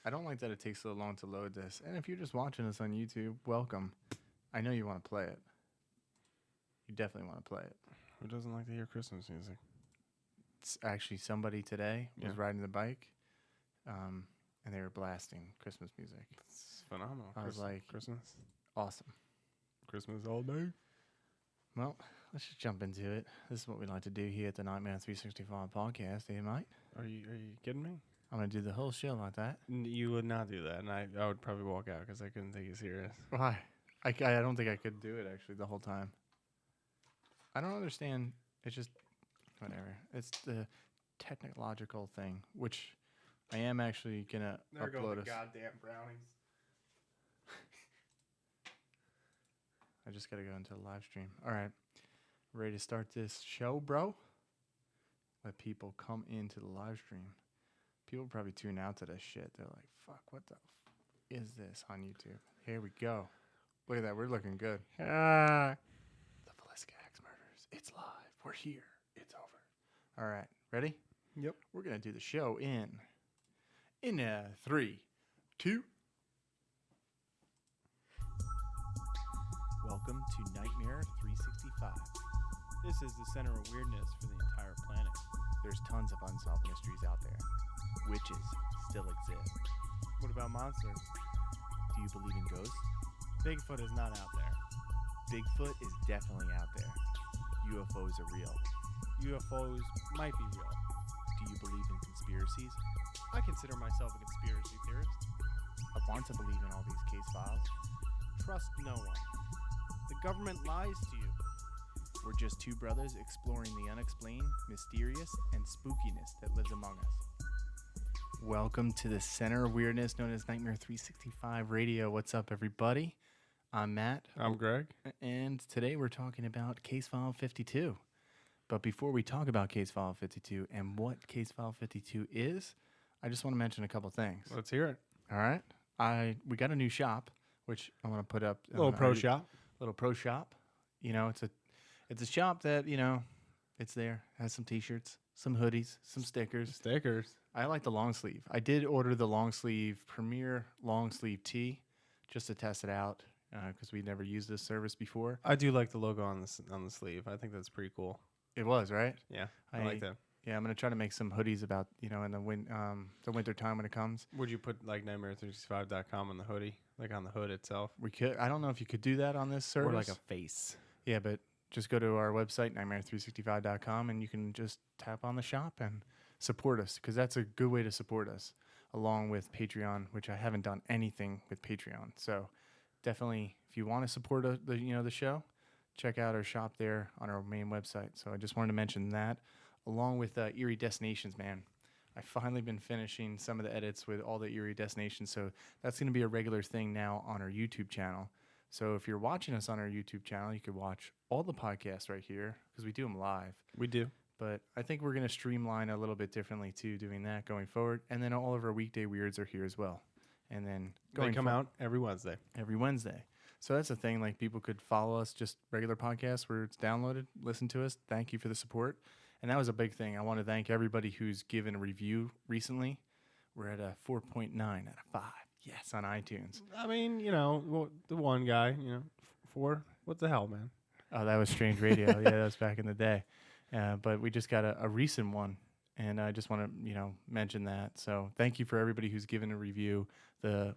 I don't like that it takes so long to load this. And if you're just watching us on YouTube, welcome. I know you want to play it. You definitely want to play it. Who doesn't like to hear Christmas music? It's actually somebody today was riding the bike, and they were blasting Christmas music. It's phenomenal. I was like, Christmas. Awesome. Christmas all day. Well, let's just jump into it. This is what we like to do here at the Nightmare 365 podcast, eh, mate? Are you kidding me? I'm going to do the whole show like that. You would not do that, and I would probably walk out because I couldn't take you serious. Why? I don't think I could do it, actually, the whole time. I don't understand. It's just, whatever. It's the technological thing, which I am actually going to upload us. Goddamn brownies. I just got to go into the live stream. All right. Ready to start this show, bro? Let people come into the live stream. People probably tune out to this shit. They're like, fuck, what the is this on YouTube? Here we go. Look at that. We're looking good. The Villisca Axe Murders. It's live. We're here. It's over. All right. Ready? Yep. We're going to do the show in 3, 2. Welcome to Nightmare 365. This is the center of weirdness for the entire planet. There's tons of unsolved mysteries out there. Witches still exist. What about monsters? Do you believe in ghosts? Bigfoot is not out there. Bigfoot is definitely out there. UFOs are real. UFOs might be real. Do you believe in conspiracies? I consider myself a conspiracy theorist. I want to believe in all these case files. Trust no one. The government lies to you. We're just two brothers exploring the unexplained, mysterious, and spookiness that lives among us. Welcome to the center of weirdness known as Nightmare 365 Radio. What's up, everybody? I'm Matt. I'm Greg. And today we're talking about Case File 52. But before we talk about Case File 52 and what Case File 52 is, I just want to mention a couple things. Let's hear it. All right. We got a new shop, which I'm going to put up. Little pro shop. Little pro shop. You know, it's a shop that, you know, it's there. Has some T-shirts, some hoodies, some stickers. I like the long sleeve. I did order the long sleeve, Premier long sleeve tee, just to test it out because we never used this service before. I do like the logo on the sleeve. I think that's pretty cool. It was, right? Yeah, I like that. Yeah, I'm going to try to make some hoodies about, you know, in the winter time when it comes. Would you put like nightmare365.com on the hoodie, like on the hood itself? We could. I don't know if you could do that on this service. Or like a face. Yeah, but just go to our website, nightmare365.com, and you can just tap on the shop and support us, because that's a good way to support us, along with Patreon, which I haven't done anything with Patreon. So definitely, if you want to support the show, check out our shop there on our main website. So I just wanted to mention that, along with Eerie Destinations, man. I've finally been finishing some of the edits with all the Eerie Destinations, so that's going to be a regular thing now on our YouTube channel. So if you're watching us on our YouTube channel, you could watch all the podcasts right here, because we do them live. We do. But I think we're going to streamline a little bit differently, too, doing that going forward. And then all of our weekday weirds are here as well. And then they come out every Wednesday. Every Wednesday. So that's the thing. Like, people could follow us, just regular podcasts where it's downloaded, listen to us. Thank you for the support. And that was a big thing. I want to thank everybody who's given a review recently. We're at a 4.9 out of 5. Yes, on iTunes. I mean, you know, the one guy, 4. What the hell, man? Oh, that was Strange Radio. Yeah, that was back in the day. But we just got a recent one, and I just want to, mention that. So thank you for everybody who's given a review. The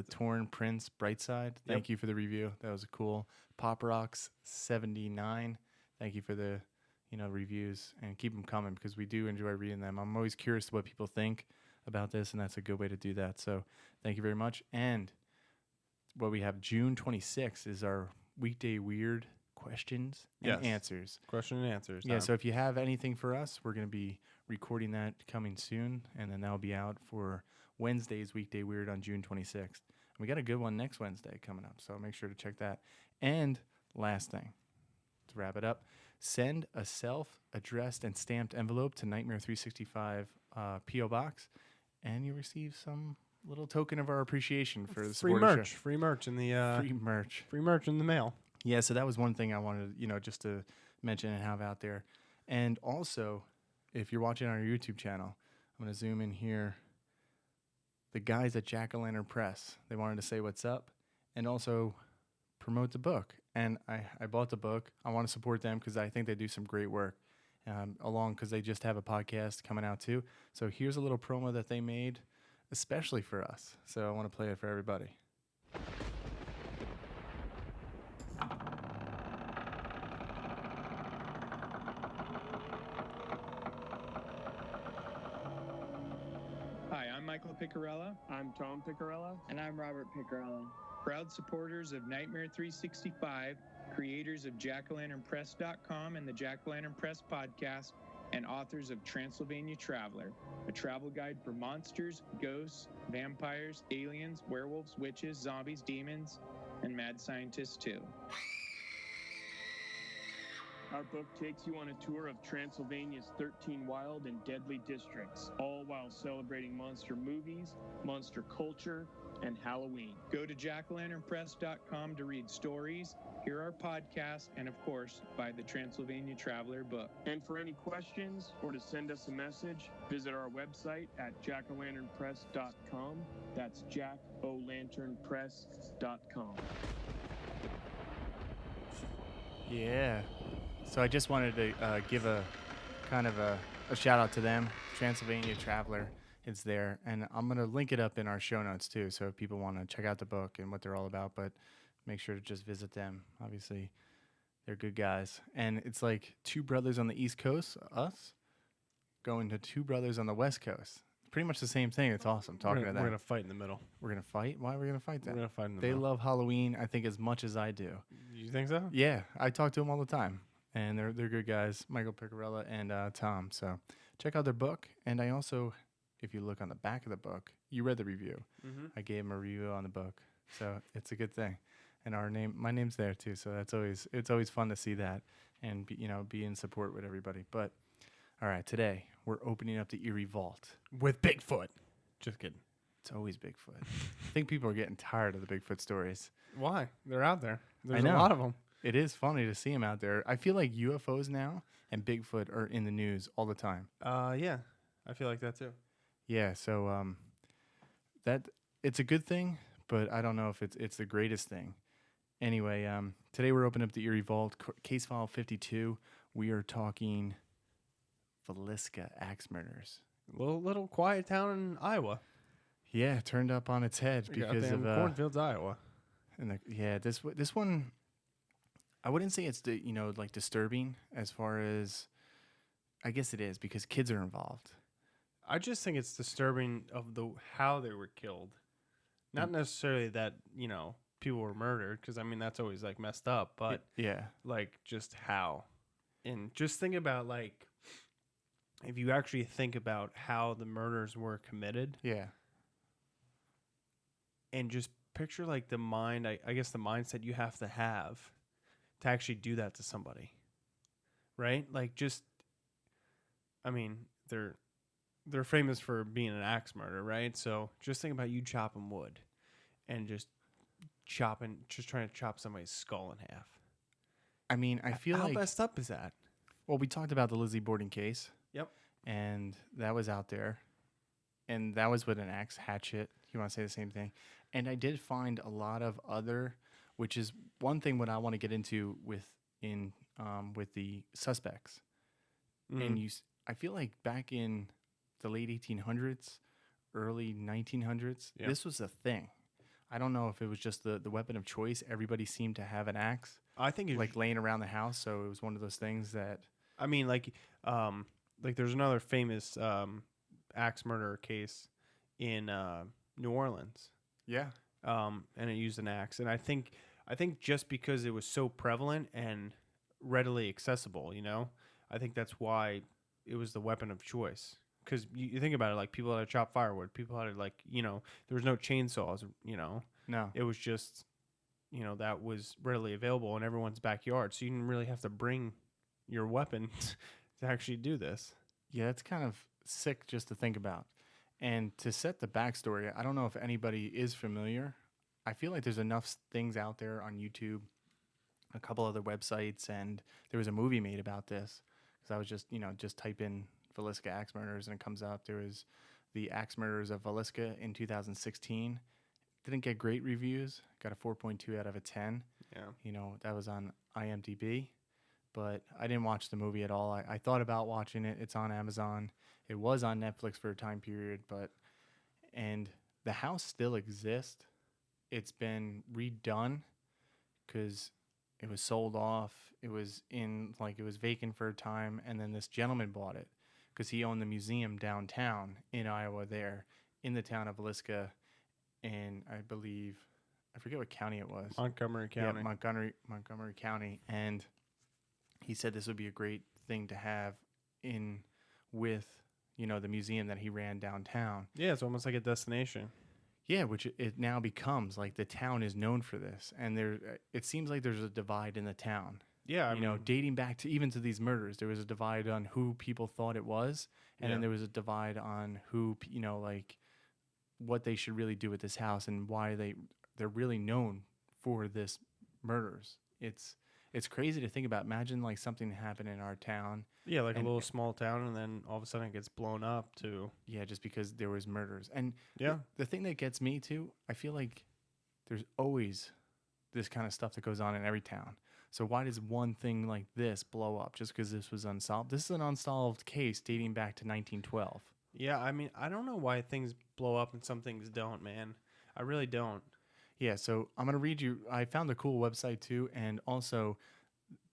Torn Prince Brightside. Thank you for the review. That was cool. Pop Rocks 79. Thank you for the, reviews, and keep them coming because we do enjoy reading them. I'm always curious what people think about this, and that's a good way to do that. So thank you very much. And what we have June 26th is our weekday weird questions and answers. Question and answers. Yeah, so if you have anything for us, we're going to be recording that coming soon, and then that'll be out for Wednesday's Weekday Weird on June 26th. And we got a good one next Wednesday coming up, so make sure to check that. And last thing, to wrap it up, send a self-addressed and stamped envelope to Nightmare 365 P.O. Box, and you receive some little token of our appreciation for the support of the show. Free merch in the Free merch in the mail. Yeah, so that was one thing I wanted, just to mention and have out there. And also, if you're watching on our YouTube channel, I'm going to zoom in here. the guys at Jack-O-Lantern Press. They wanted to say what's up and also promote the book. And I bought the book. I want to support them because I think they do some great work. Along because they just have a podcast coming out too. So here's a little promo that they made, especially for us. So I want to play it for everybody. Hi, I'm Michael Picarella. I'm Tom Picarella. And I'm Robert Picarella. Proud supporters of Nightmare 365, creators of JackO'LanternPress.com and the Jack-O-Lantern Press podcast, and authors of Transylvania Traveler, a travel guide for monsters, ghosts, vampires, aliens, werewolves, witches, zombies, demons, and mad scientists too. Our book takes you on a tour of Transylvania's 13 wild and deadly districts, all while celebrating monster movies, monster culture, and Halloween. Go to JackO'LanternPress.com to read stories, hear our podcast, and of course, buy the Transylvania Traveler book. And for any questions or to send us a message, visit our website at JackO'LanternPress.com. That's JackO'LanternPress.com. Yeah. So I just wanted to give a kind of a shout out to them. Transylvania Traveler, it's there. And I'm going to link it up in our show notes too. So if people want to check out the book and what they're all about, but make sure to just visit them. Obviously, they're good guys. And it's like two brothers on the East Coast, us, going to two brothers on the West Coast. Pretty much the same thing. It's awesome talking to them. We're going to fight in the middle. We're going to fight? Why are we going to fight We're them? going to fight in the They middle. love Halloween, I think, as much as I do. You think so? Yeah, I talk to them all the time. And they're good guys, Michael Picarella and Tom. So check out their book. And I also, if you look on the back of the book, you read the review. Mm-hmm. I gave them a review on the book. So it's a good thing. And my name's there too. So it's always fun to see that and be in support with everybody. But all right, today we're opening up the Erie Vault with Bigfoot. Just kidding. It's always Bigfoot. I think people are getting tired of the Bigfoot stories. Why? They're out there. There's know. a lot of them. It is funny to see them out there. I feel like UFOs now and Bigfoot are in the news all the time. Yeah. I feel like that too. Yeah, so that it's a good thing, but I don't know if it's the greatest thing. Anyway, today we're opening up the Erie Vault, case file 52. We are talking Villisca axe murders. Little quiet town in Iowa. Yeah, turned up on its head because of cornfields, Iowa. And this one, I wouldn't say it's like disturbing as far as, I guess it is because kids are involved. I just think it's disturbing of how they were killed, not necessarily that people were murdered, because I mean that's always like messed up, but yeah, like just how, and just think about like if you actually think about how the murders were committed, yeah, and just picture like the mind, I guess the mindset you have to actually do that to somebody, right? Like just, I mean they're famous for being an axe murder, right? So just think about you chopping wood and just trying to chop somebody's skull in half. I mean, I feel how like messed up is that? Well, we talked about the Lizzie Borden case. Yep. And that was out there. And that was with an axe hatchet. You want to say the same thing? And I did find a lot of other, which is one thing what I want to get into with the suspects. And I feel like back in the late 1800s, early 1900s, this was a thing. I don't know if it was just the weapon of choice. Everybody seemed to have an axe. I think it's like laying around the house, so it was one of those things that. I mean, like there's another famous axe murder case in New Orleans. Yeah. And it used an axe, and I think just because it was so prevalent and readily accessible, I think that's why it was the weapon of choice. Because you think about it, like people had to chop firewood, people had to there was no chainsaws, No. It was just, that was readily available in everyone's backyard. So you didn't really have to bring your weapon to actually do this. Yeah, it's kind of sick just to think about. And to set the backstory, I don't know if anybody is familiar. I feel like there's enough things out there on YouTube, a couple other websites, and there was a movie made about this. Because I was just type in Villisca axe murders, and it comes up. There was the Axe Murders of Villisca in 2016. Didn't get great reviews. Got a 4.2 out of a 10. Yeah. You know, that was on IMDb. But I didn't watch the movie at all. I thought about watching it. It's on Amazon. It was on Netflix for a time period, and the house still exists. It's been redone because it was sold off. It was it was vacant for a time, and then this gentleman bought it because he owned the museum downtown in Iowa there, in the town of Villisca, and I forget what county it was. Montgomery County. Yeah, Montgomery County. And he said this would be a great thing to have in with, the museum that he ran downtown. Yeah, it's almost like a destination. Yeah, which it now becomes. Like, the town is known for this. And it seems like there's a divide in the town. Yeah, I mean, dating back to even to these murders, there was a divide on who people thought it was. And then there was a divide on who, what they should really do with this house and why they're really known for this murders. It's crazy to think about. Imagine like something happened in our town. Yeah, like a little small town, and then all of a sudden it gets blown up to. Yeah, just because there was murders. And yeah, the thing that gets me too, I feel like there's always this kind of stuff that goes on in every town. So why does one thing like this blow up just because this was unsolved? This is an unsolved case dating back to 1912. Yeah, I mean, I don't know why things blow up and some things don't, man. I really don't. Yeah, so I'm going to read you. I found a cool website too, and also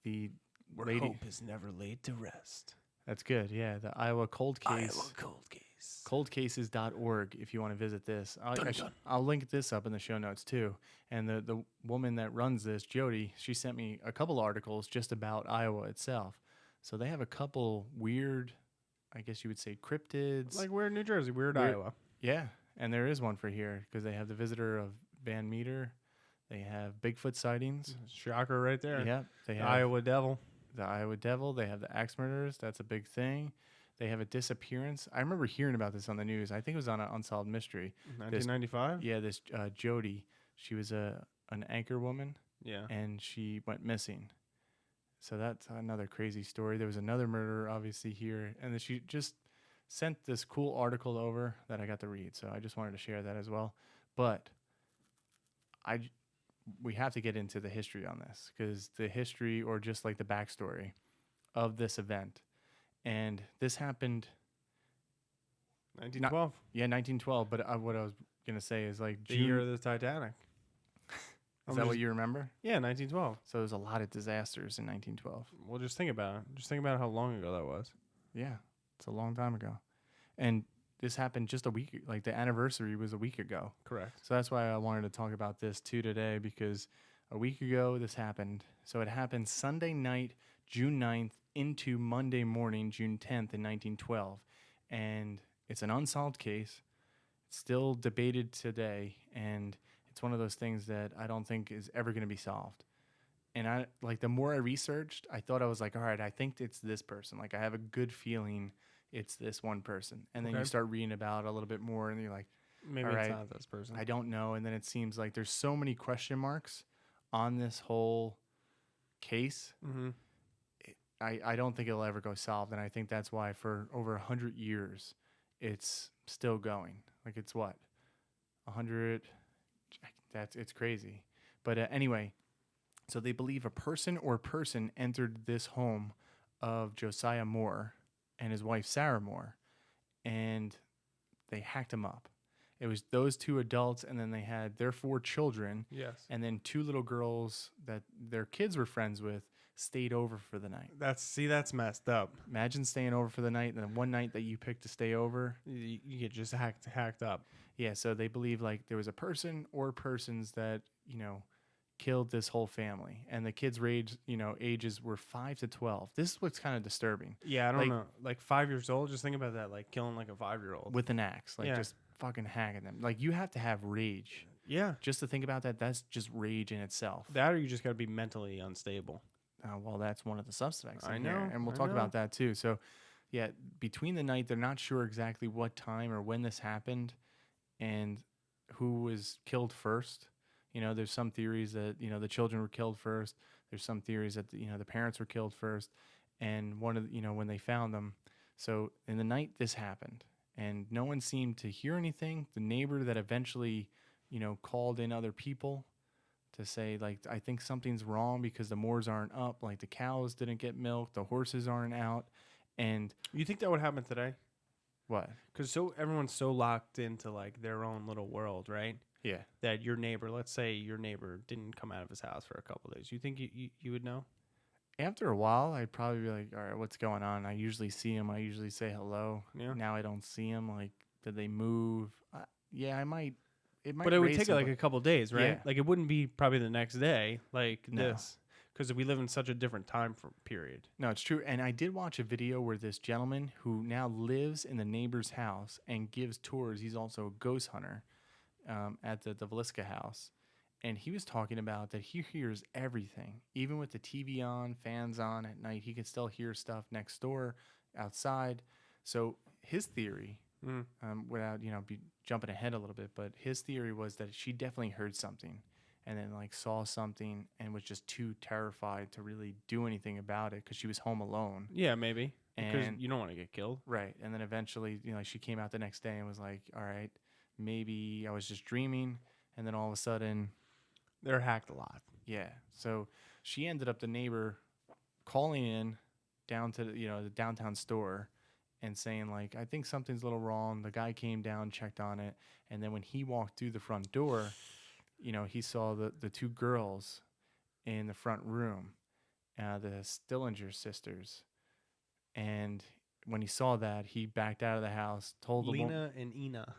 the lady. Hope is never laid to rest. That's good, yeah. The Iowa Cold Case. Iowa Cold Case. Coldcases.org if you want to visit this. I'll link this up in the show notes too. And the woman that runs this, Jody, she sent me a couple articles just about Iowa itself. So they have a couple weird, I guess you would say, cryptids. Like weird New Jersey, weird Iowa. Yeah, and there is one for here because they have the visitor of Van Meter. They have Bigfoot sightings. Shocker right there. Yeah. They have Iowa Devil. The Iowa Devil. They have the Axe Murders. That's a big thing. They have a disappearance. I remember hearing about this on the news. I think it was on an Unsolved Mystery. 1995? This Jody. She was an anchor woman. Yeah. And she went missing. So that's another crazy story. There was another murder, obviously, here. And then she just sent this cool article over that I got to read. So I just wanted to share that as well. But we have to get into the history on this because the history or just like the backstory of this event. And this happened 1912. 1912. But what I was going to say is like the year of the Titanic. Is that what you remember? Yeah, 1912. So there's a lot of disasters in 1912. Well, just think about it. Just think about how long ago that was. Yeah, it's a long time ago. And this happened just a week, like the anniversary was a week ago. Correct. So that's why I wanted to talk about this too today, because a week ago this happened. So it happened Sunday night, June 9th into Monday morning, June 10th in 1912. And it's an unsolved case. It's still debated today. And it's one of those things that I don't think is ever going to be solved. And the more I researched, I thought I was like, all right, I think it's this person. Like I have a good feeling it's this one person. And then you start reading about it a little bit more and you're like, maybe it's not this person. I don't know. And then it seems like there's so many question marks on this whole case. Mm-hmm. I don't think it'll ever go solved. And I think that's why for over 100 years, it's still going. Like it's what? 100? It's crazy. But anyway, so they believe a person entered this home of Josiah Moore and his wife Sarah Moore, and they hacked him up. It was those two adults, and then they had their 4 children. Yes. And then 2 little girls that their kids were friends with stayed over for the night. That's messed up. Imagine staying over for the night, and then one night that you picked to stay over, you get just hacked up. Yeah, so they believe like there was a person or persons that, killed this whole family. And the kids' ages were 5 to 12. This is what's kind of disturbing. Yeah, I don't know. Like 5 years old, just think about that, like killing like a 5-year-old. With an axe, just fucking hacking them. Like you have to have rage. Yeah. Just to think about that, that's just rage in itself. That or you just got to be mentally unstable. Well, that's one of the suspects. I know. And we'll talk about that too. So, yeah, between the night, they're not sure exactly what time or when this happened and who was killed first. There's some theories that, the children were killed first. There's some theories that, the parents were killed first. And one of the, when they found them. So in the night this happened. and no one seemed to hear anything. The neighbor that eventually, called in other people to say, like, I think something's wrong because the moors aren't up, like the cows didn't get milked, the horses aren't out. And You think that would happen today? what? Because everyone's so locked into like their own little world, right? Yeah. That your neighbor, let's say your neighbor didn't come out of his house for a couple of days. You think you would know? After a while, I'd probably be like, all right, what's going on? I usually see him. I usually say hello. Yeah. Now I don't see him. Like, did they move? Yeah, I might. It might. But it would raise take some- like a couple days, right? Yeah. Like it wouldn't be probably the next day, like No. this, because we live in such a different time period. No, it's true. And I did watch a video where this gentleman who now lives in the neighbor's house and gives tours, he's also a ghost hunter at the Villisca house. And he was talking about that he hears everything, even with the TV on, fans on at night. He can still hear stuff next door, outside. So his theory, without be jumping ahead a little bit, but his theory was that she definitely heard something, and then like saw something and was just too terrified to really do anything about it because she was home alone. Yeah, maybe. Because And you don't want to get killed. right, and then eventually, she came out the next day and was like, "All right, maybe I was just dreaming," and then all of a sudden. They're hacked a lot. Yeah. So she ended up the neighbor calling in down to the downtown store and saying like, I think something's a little wrong. The guy came down, checked on it, and then when he walked through the front door, he saw the two girls in the front room, the Stillinger sisters, and when he saw that, he backed out of the house, told Lena and Ina.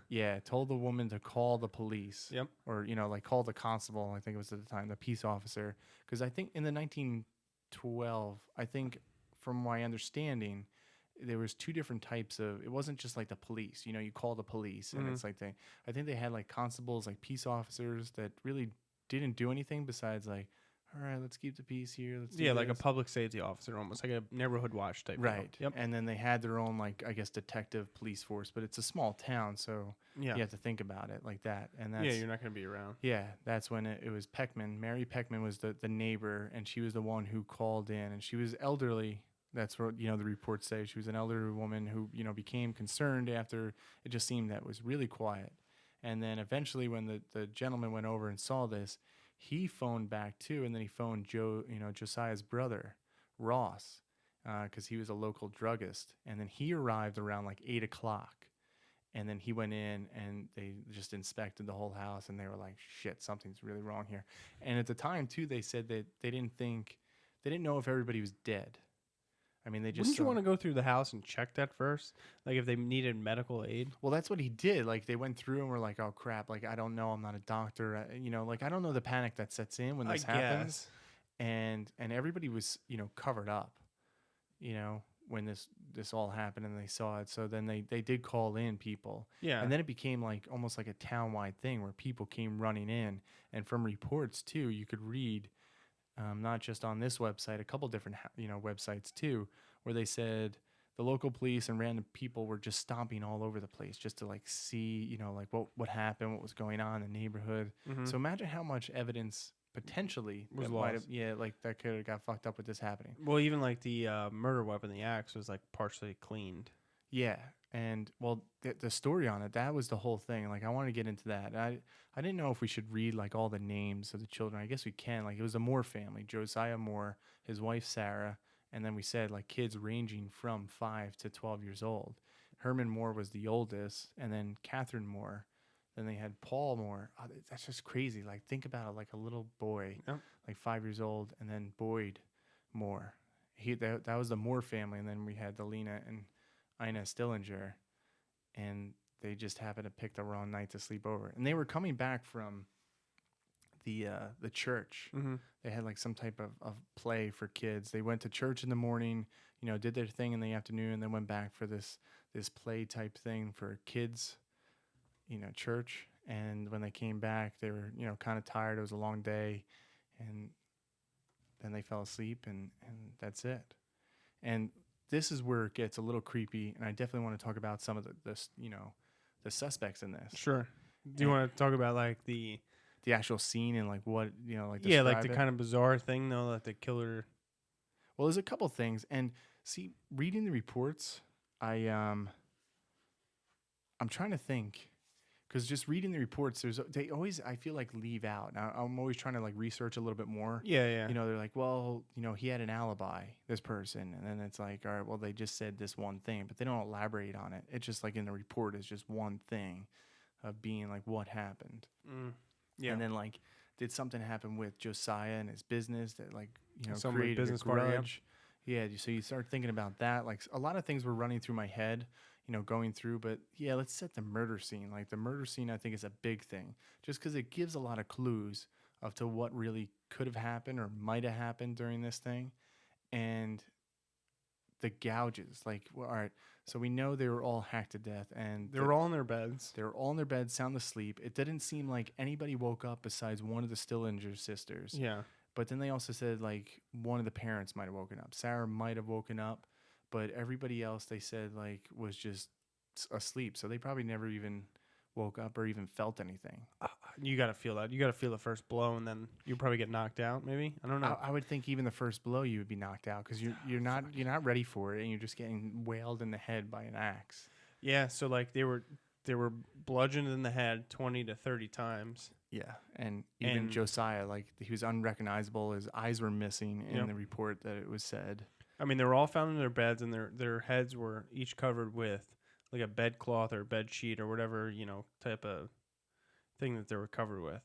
told the woman to call the police. Yep. Or, call the constable, I think it was at the time, the peace officer. Because I think in the 1912, I think from my understanding, there was two different types of, it wasn't just like the police. You call the police and it's like I think they had like constables, like peace officers that really didn't do anything besides like, all right, let's keep the peace here. Let's do like a this. public safety officer, almost like a neighborhood watch type. Right. Yep. And then they had their own, like, I guess, detective police force, but it's a small town, so Yeah. you have to think about it like that. And that's, Yeah, you're not going to be around. yeah, that's when it was Peckman. Mary Peckman was the neighbor, and she was the one who called in, and she was elderly. That's what, the reports say. She was an elderly woman who, became concerned after it just seemed that it was really quiet. And then eventually when the gentleman went over and saw this, he phoned back too, and then he phoned Josiah's brother, Ross, because he was a local druggist. And then he arrived around like 8 o'clock. And then he went in and they just inspected the whole house, and they were like, shit, something's really wrong here. And at the time too, they said that they didn't know if everybody was dead. I mean, they just Wouldn't you want to go through the house and check that first? Like if they needed medical aid? Well, that's what he did. Like they went through and were like, "Oh crap! Like I don't know. I'm not a doctor. Like I don't know the panic that sets in when this happens." And everybody was covered up. When this all happened and they saw it. So then they did call in people. Yeah. And then it became like almost like a town-wide thing where people came running in. And from reports too, you could read. Not just on this website, a couple different websites too, where they said the local police and random people were just stomping all over the place just to like see like what happened, what was going on in the neighborhood. So imagine how much evidence potentially Was that might have, lost. like that could have got fucked up with this happening. Well, even like the murder weapon, the axe, was like partially cleaned. Yeah. And well, the story on it, that was the whole thing. Like I want to get into that. I didn't know if we should read like all the names of the children. I guess we can. Like it was the Moore family, Josiah Moore, his wife Sarah, and then we said like kids ranging from 5 to 12 years old. Herman Moore was the oldest, and then Catherine Moore. Then they had Paul Moore. Oh, that's just crazy. Like think about it, like a little boy, like 5 years old, and then Boyd Moore. That was the Moore family, and then we had the Lena and Ina Stillinger, and they just happened to pick the wrong night to sleep over. And they were coming back from the church. They had like some type of play for kids. They went to church in the morning, did their thing in the afternoon, and then went back for this play type thing for kids, church. And when they came back, they were, kind of tired. It was a long day, and then they fell asleep, and that's it. And this is where it gets a little creepy, and I definitely want to talk about some of the suspects in this. Sure. Do you want to talk about like the actual scene and like what like like the describe it? kind of bizarre thing though that the killer? Well, there's a couple things, and see, reading the reports, I I'm trying to think, because just reading the reports, they always, I feel like, leave out. Now, I'm always trying to like research a little bit more. Yeah, yeah. You know, they're like, well, you know, he had an alibi, this person, and then it's like, all right, well, they just said this one thing, but they don't elaborate on it. It's just like in the report, it's just one thing of being like what happened. Yeah. And then like, did something happen with Josiah and his business that like, you know, Some created business a party, yeah. grudge? Yeah, so you start thinking about that. Like a lot of things were running through my head, you know, going through. But yeah, let's set the murder scene. Like the murder scene, I think is a big thing, just because it gives a lot of clues of to what really could have happened or might have happened during this thing, and the gouges. Like, well, all right, so we know they were all hacked to death, and They were all in their beds. they were all in their beds, sound asleep. It didn't seem like anybody woke up besides one of the still injured sisters. Yeah. But then they also said like one of the parents might have woken up. Sarah might have woken up, but everybody else they said like was just asleep. So they probably never even woke up or even felt anything. You got to feel that. You got to feel the first blow, and then you probably get knocked out. Maybe, I don't know. I would think even the first blow you would be knocked out because you're not ready for it, and you're just getting wailed in the head by an axe. Yeah. So like they were bludgeoned in the head 20 to 30 times. Yeah, and even Josiah, like he was unrecognizable. His eyes were missing in the report that it was said. I mean, they were all found in their beds, and their heads were each covered with like a bedcloth or bed sheet or whatever, you know, type of thing that they were covered with.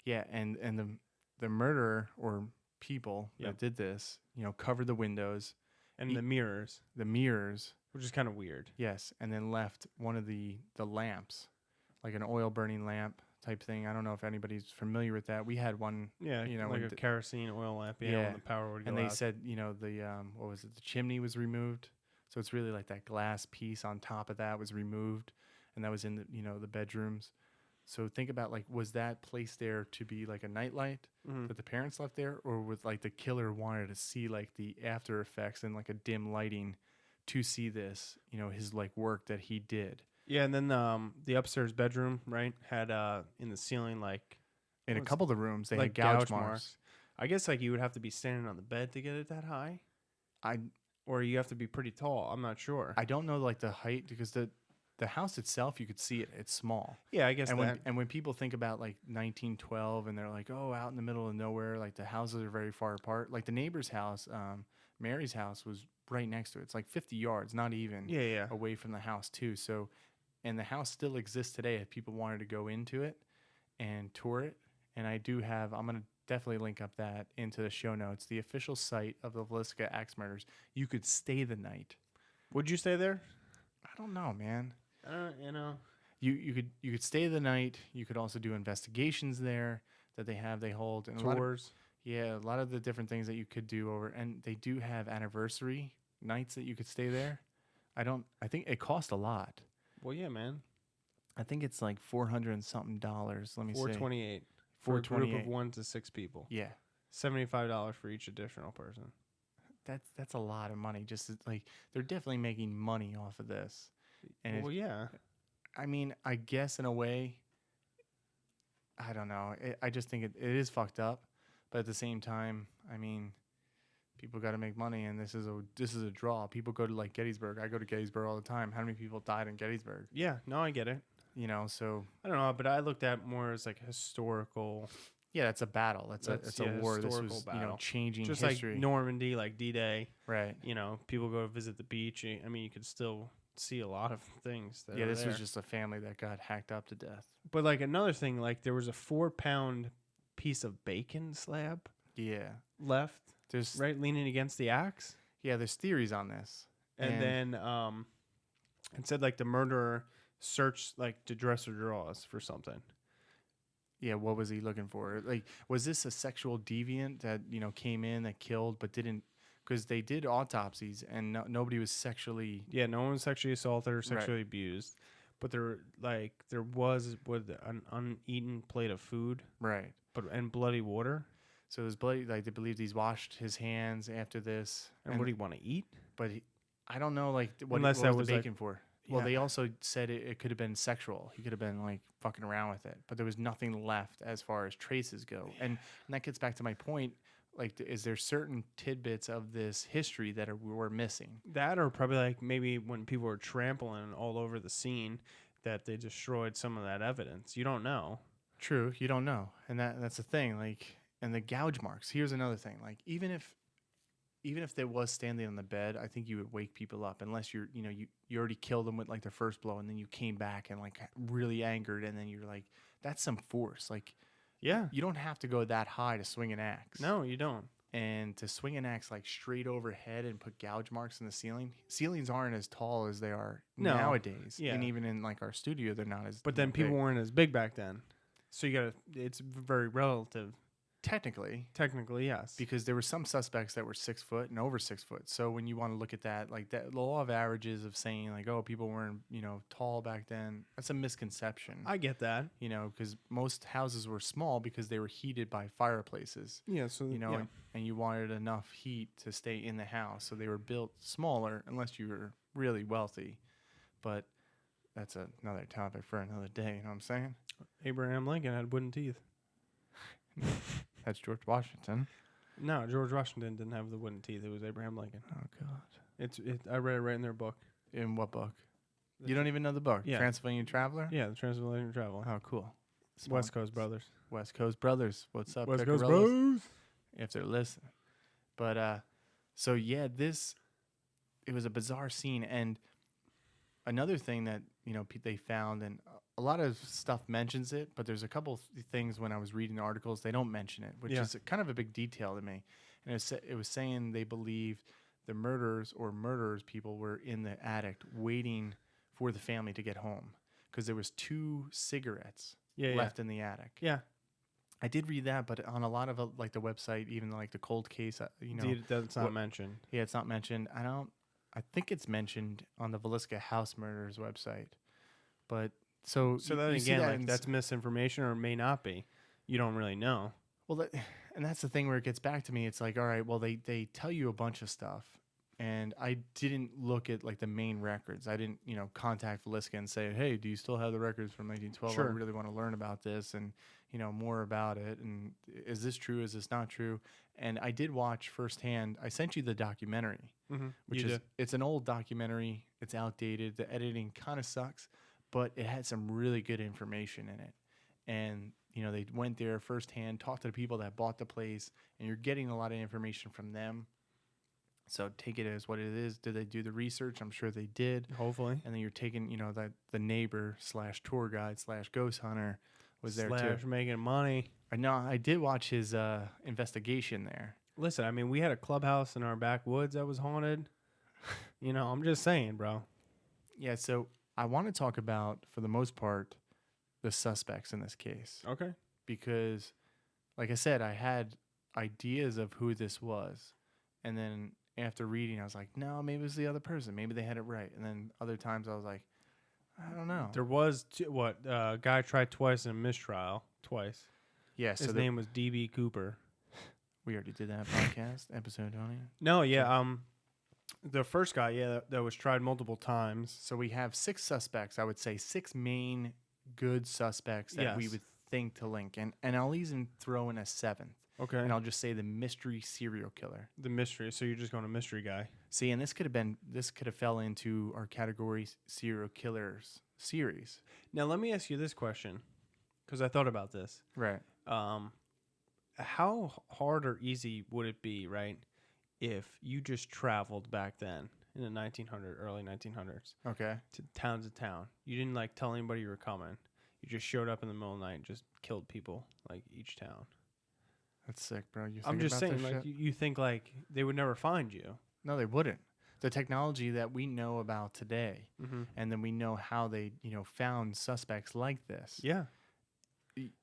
Yeah, and the murderer or people that did this, you know, covered the windows and the mirrors, which is kind of weird. Yes, and then left one of the lamps, like an oil burning lamp type thing. I don't know if anybody's familiar with that. We had one. Yeah, you know, like a kerosene oil lamp. Yeah, when the power would go and they out. said, you know, the what was it? The chimney was removed, so it's really like that glass piece on top of that was removed, and that was in the the bedrooms. So think about like, was that placed there to be like a nightlight that the parents left there, or was like the killer wanted to see like the after effects and like a dim lighting to see this, you know, his like work that he did. Yeah, and then the upstairs bedroom, right, had in the ceiling like in a couple of the rooms they like had gouge marks. I guess like you would have to be standing on the bed to get it that high, or you have to be pretty tall. I'm not sure. I don't know like the height because the house itself you could see it. It's small. Yeah, I guess and that. when people think about like 1912 and they're like, oh, out in the middle of nowhere, like the houses are very far apart. Like the neighbor's house, Mary's house was right next to it. It's like 50 yards, not even away from the house too. So. And the house still exists today if people wanted to go into it and tour it. And I do have, I'm going to definitely link up that into the show notes, the official site of the Villisca axe murders. You could stay the night. Would you stay there? I don't know, man. You know. You could stay the night. You could also do investigations there that they hold. And tours. A lot of the different things that you could do over. And they do have anniversary nights that you could stay there. I think it cost a lot. Well, yeah, man. I think it's like $400 and something. Let me see. $428 for a group of 1 to 6 people. Yeah, $75 for each additional person. That's a lot of money. Just like they're definitely making money off of this. And well, yeah. I mean, I guess in a way. I don't know. I just think it is fucked up, but at the same time, I mean. People got to make money, and this is a draw. People go to like Gettysburg. I go to Gettysburg all the time. How many people died in Gettysburg? Yeah, no, I get it. You know, so I don't know, but I looked at more as like historical. Yeah, it's a battle. It's a war. This was battle. Changing just history. Like Normandy, like D-Day. Right. You know, people go to visit the beach. I mean, you could still see a lot of things. That this there. was just a family that got hacked up to death. But like another thing, like there was a 4-pound piece of bacon slab. Yeah. Left. There's right leaning against the axe. Yeah, there's theories on this. And then it said like the murderer searched like the dresser drawers for something. Yeah, what was he looking for? Like, was this a sexual deviant that came in that killed but didn't? Because they did autopsies and nobody was sexually. Yeah, no one was sexually assaulted or sexually abused, but there was an uneaten plate of food. Right. And bloody water. So it was bloody. Like they believed he's washed his hands after this. And what do you want to eat? But I don't know. Like what was the like, bacon for? Well, they also said it could have been sexual. He could have been like fucking around with it. But there was nothing left as far as traces go. And that gets back to my point. Like, is there certain tidbits of this history that we're missing? That, or probably like maybe when people were trampling all over the scene, that they destroyed some of that evidence. You don't know. True, you don't know, and that's the thing. Like, and the gouge marks. Here's another thing. Like, even if they was standing on the bed, I think you would wake people up unless you already killed them with like their first blow, and then you came back and like really angered, and then you're like, that's some force. Like, Yeah. you don't have to go that high to swing an axe. No, you don't. And to swing an axe like straight overhead and put gouge marks in the ceiling. Ceilings aren't as tall as they are nowadays. Yeah. And even in like our studio, they're not as. But then big. people weren't as big back then. So it's very relative. Technically, Yes. because there were some suspects that were 6 foot and over 6 foot. So when you want to look at that, like that, the law of averages of saying like, oh, people weren't, tall back then, that's a misconception. I get that. Because most houses were small because they were heated by fireplaces. Yeah. So, And you wanted enough heat to stay in the house. So they were built smaller unless you were really wealthy. But that's another topic for another day. You know what I'm saying? Abraham Lincoln had wooden teeth. That's George Washington. No, George Washington didn't have the wooden teeth. It was Abraham Lincoln. Oh, God. I read it right in their book. In what book? You don't even know the book? Yeah. Transylvanian Traveler? Yeah, the Transylvanian Traveler. Oh, cool. West Coast Brothers. West Coast Brothers. What's up, West Coast Picarillas? Brothers. If they're listening. But, so yeah, it was a bizarre scene. And another thing that, they found, and a lot of stuff mentions it, but there's a couple things when I was reading the articles, they don't mention it, which is kind of a big detail to me. And it was saying they believed the murderers people were in the attic waiting for the family to get home because there was 2 cigarettes left in the attic. Yeah. I did read that, but on a lot of like the website, even like the cold case, It's not mentioned. Yeah, it's not mentioned. I think it's mentioned on the Villisca House Murders website, but so then you see again, that like, that's misinformation, or it may not be. You don't really know. well, and that's the thing where it gets back to me. It's like, all right, well, they tell you a bunch of stuff, and I didn't look at like the main records. I didn't, contact Villisca and say, hey, do you still have the records from 1912? Sure. I really want to learn about this and more about it. And is this true? Is this not true? And I did watch firsthand. I sent you the documentary, which it's an old documentary. It's outdated. The editing kind of sucks, but it had some really good information in it. And they went there firsthand, talked to the people that bought the place, and you're getting a lot of information from them. So take it as what it is. Did they do the research? I'm sure they did. Hopefully. And then you're taking, that the neighbor / tour guide / ghost hunter was there too. Making money. I did watch his investigation there. Listen, I mean, we had a clubhouse in our backwoods that was haunted. I'm just saying, bro. Yeah, so I want to talk about, for the most part, the suspects in this case. Okay. Because, like I said, I had ideas of who this was. And then after reading, I was like, no, maybe it was the other person. Maybe they had it right. And then other times I was like, I don't know. There was, guy tried twice in a mistrial. Twice. Yeah, His name was D.B. Cooper. We already did that podcast episode, don't we? No, yeah. The first guy, that was tried multiple times. So we have 6 suspects. I would say 6 main good suspects that we would think to link. And I'll even throw in a 7th. Okay. And I'll just say the mystery serial killer. The mystery. So you're just going to mystery guy. See, and this could have fell into our category serial killers series. Now, let me ask you this question, because I thought about this. Right. How hard or easy would it be, right, if you just traveled back then in the early 1900s, Okay. to town? You didn't tell anybody you were coming. You just showed up in the middle of the night and just killed people, each town. That's sick, bro. I'm just saying, you think they would never find you. No, they wouldn't. The technology that we know about today, and then we know how they, found suspects like this. Yeah.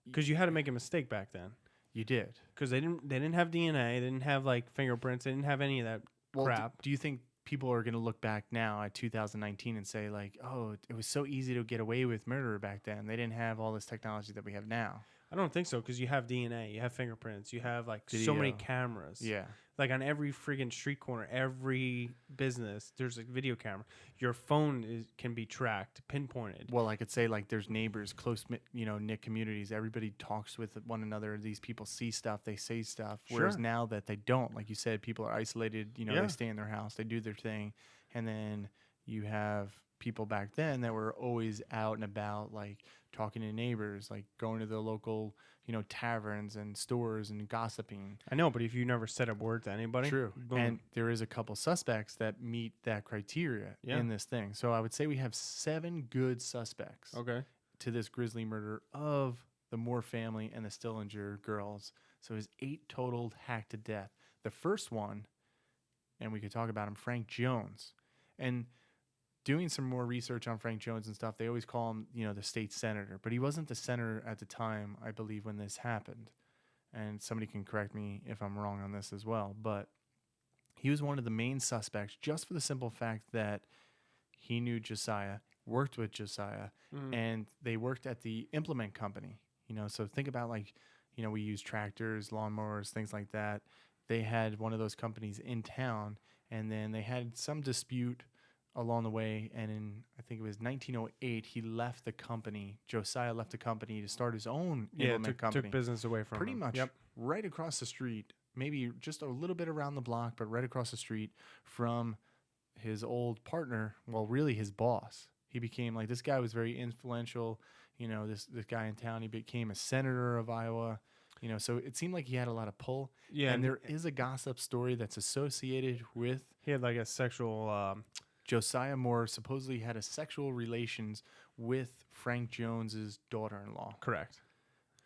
Because you had to make a mistake back then. You did. Because they didn't have DNA, they didn't have fingerprints, they didn't have any of that crap. Do you think people are going to look back now at 2019 and say oh, it was so easy to get away with murder back then? They didn't have all this technology that we have now. I don't think so, because you have DNA, you have fingerprints, you have like so many Video. cameras. Yeah. Like on every friggin' street corner, every business, there's a video camera. Your phone can be tracked, pinpointed. Well, I could say like there's neighbors, close, knit communities. Everybody talks with one another. These people see stuff, they say stuff. Whereas Sure. now that they don't, like you said, people are isolated. Yeah. They stay in their house, they do their thing, and then you have people back then that were always out and about, like talking to neighbors, like going to the local, taverns and stores and gossiping. I know, but if you never said a word to anybody, True. boom. And there is a couple suspects that meet that criteria Yeah. in this thing. So I would say we have 7 good suspects okay. to this grisly murder of the Moore family and the Stillinger girls. So there's 8 total hacked to death. The first one, and we could talk about him, Frank Jones. And doing some more research on Frank Jones and stuff, they always call him, the state senator. But he wasn't the senator at the time, I believe, when this happened. And somebody can correct me if I'm wrong on this as well. But he was one of the main suspects just for the simple fact that he knew Josiah, worked with Josiah, and they worked at the implement company. So think about like, we use tractors, lawnmowers, things like that. They had one of those companies in town, and then they had some dispute along the way, and in I think it was 1908, he left the company. Josiah left the company to start his own implement company. Took business away from Pretty him. much Yep. right across the street, maybe just a little bit around the block, but right across the street from his old partner. Well, really his boss. He became like, this guy was very influential. This guy in town. He became a senator of Iowa. So it seemed like he had a lot of pull. Yeah, and there is a gossip story that's associated with he had like a sexual. Josiah Moore supposedly had a sexual relations with Frank Jones's daughter-in-law. Correct.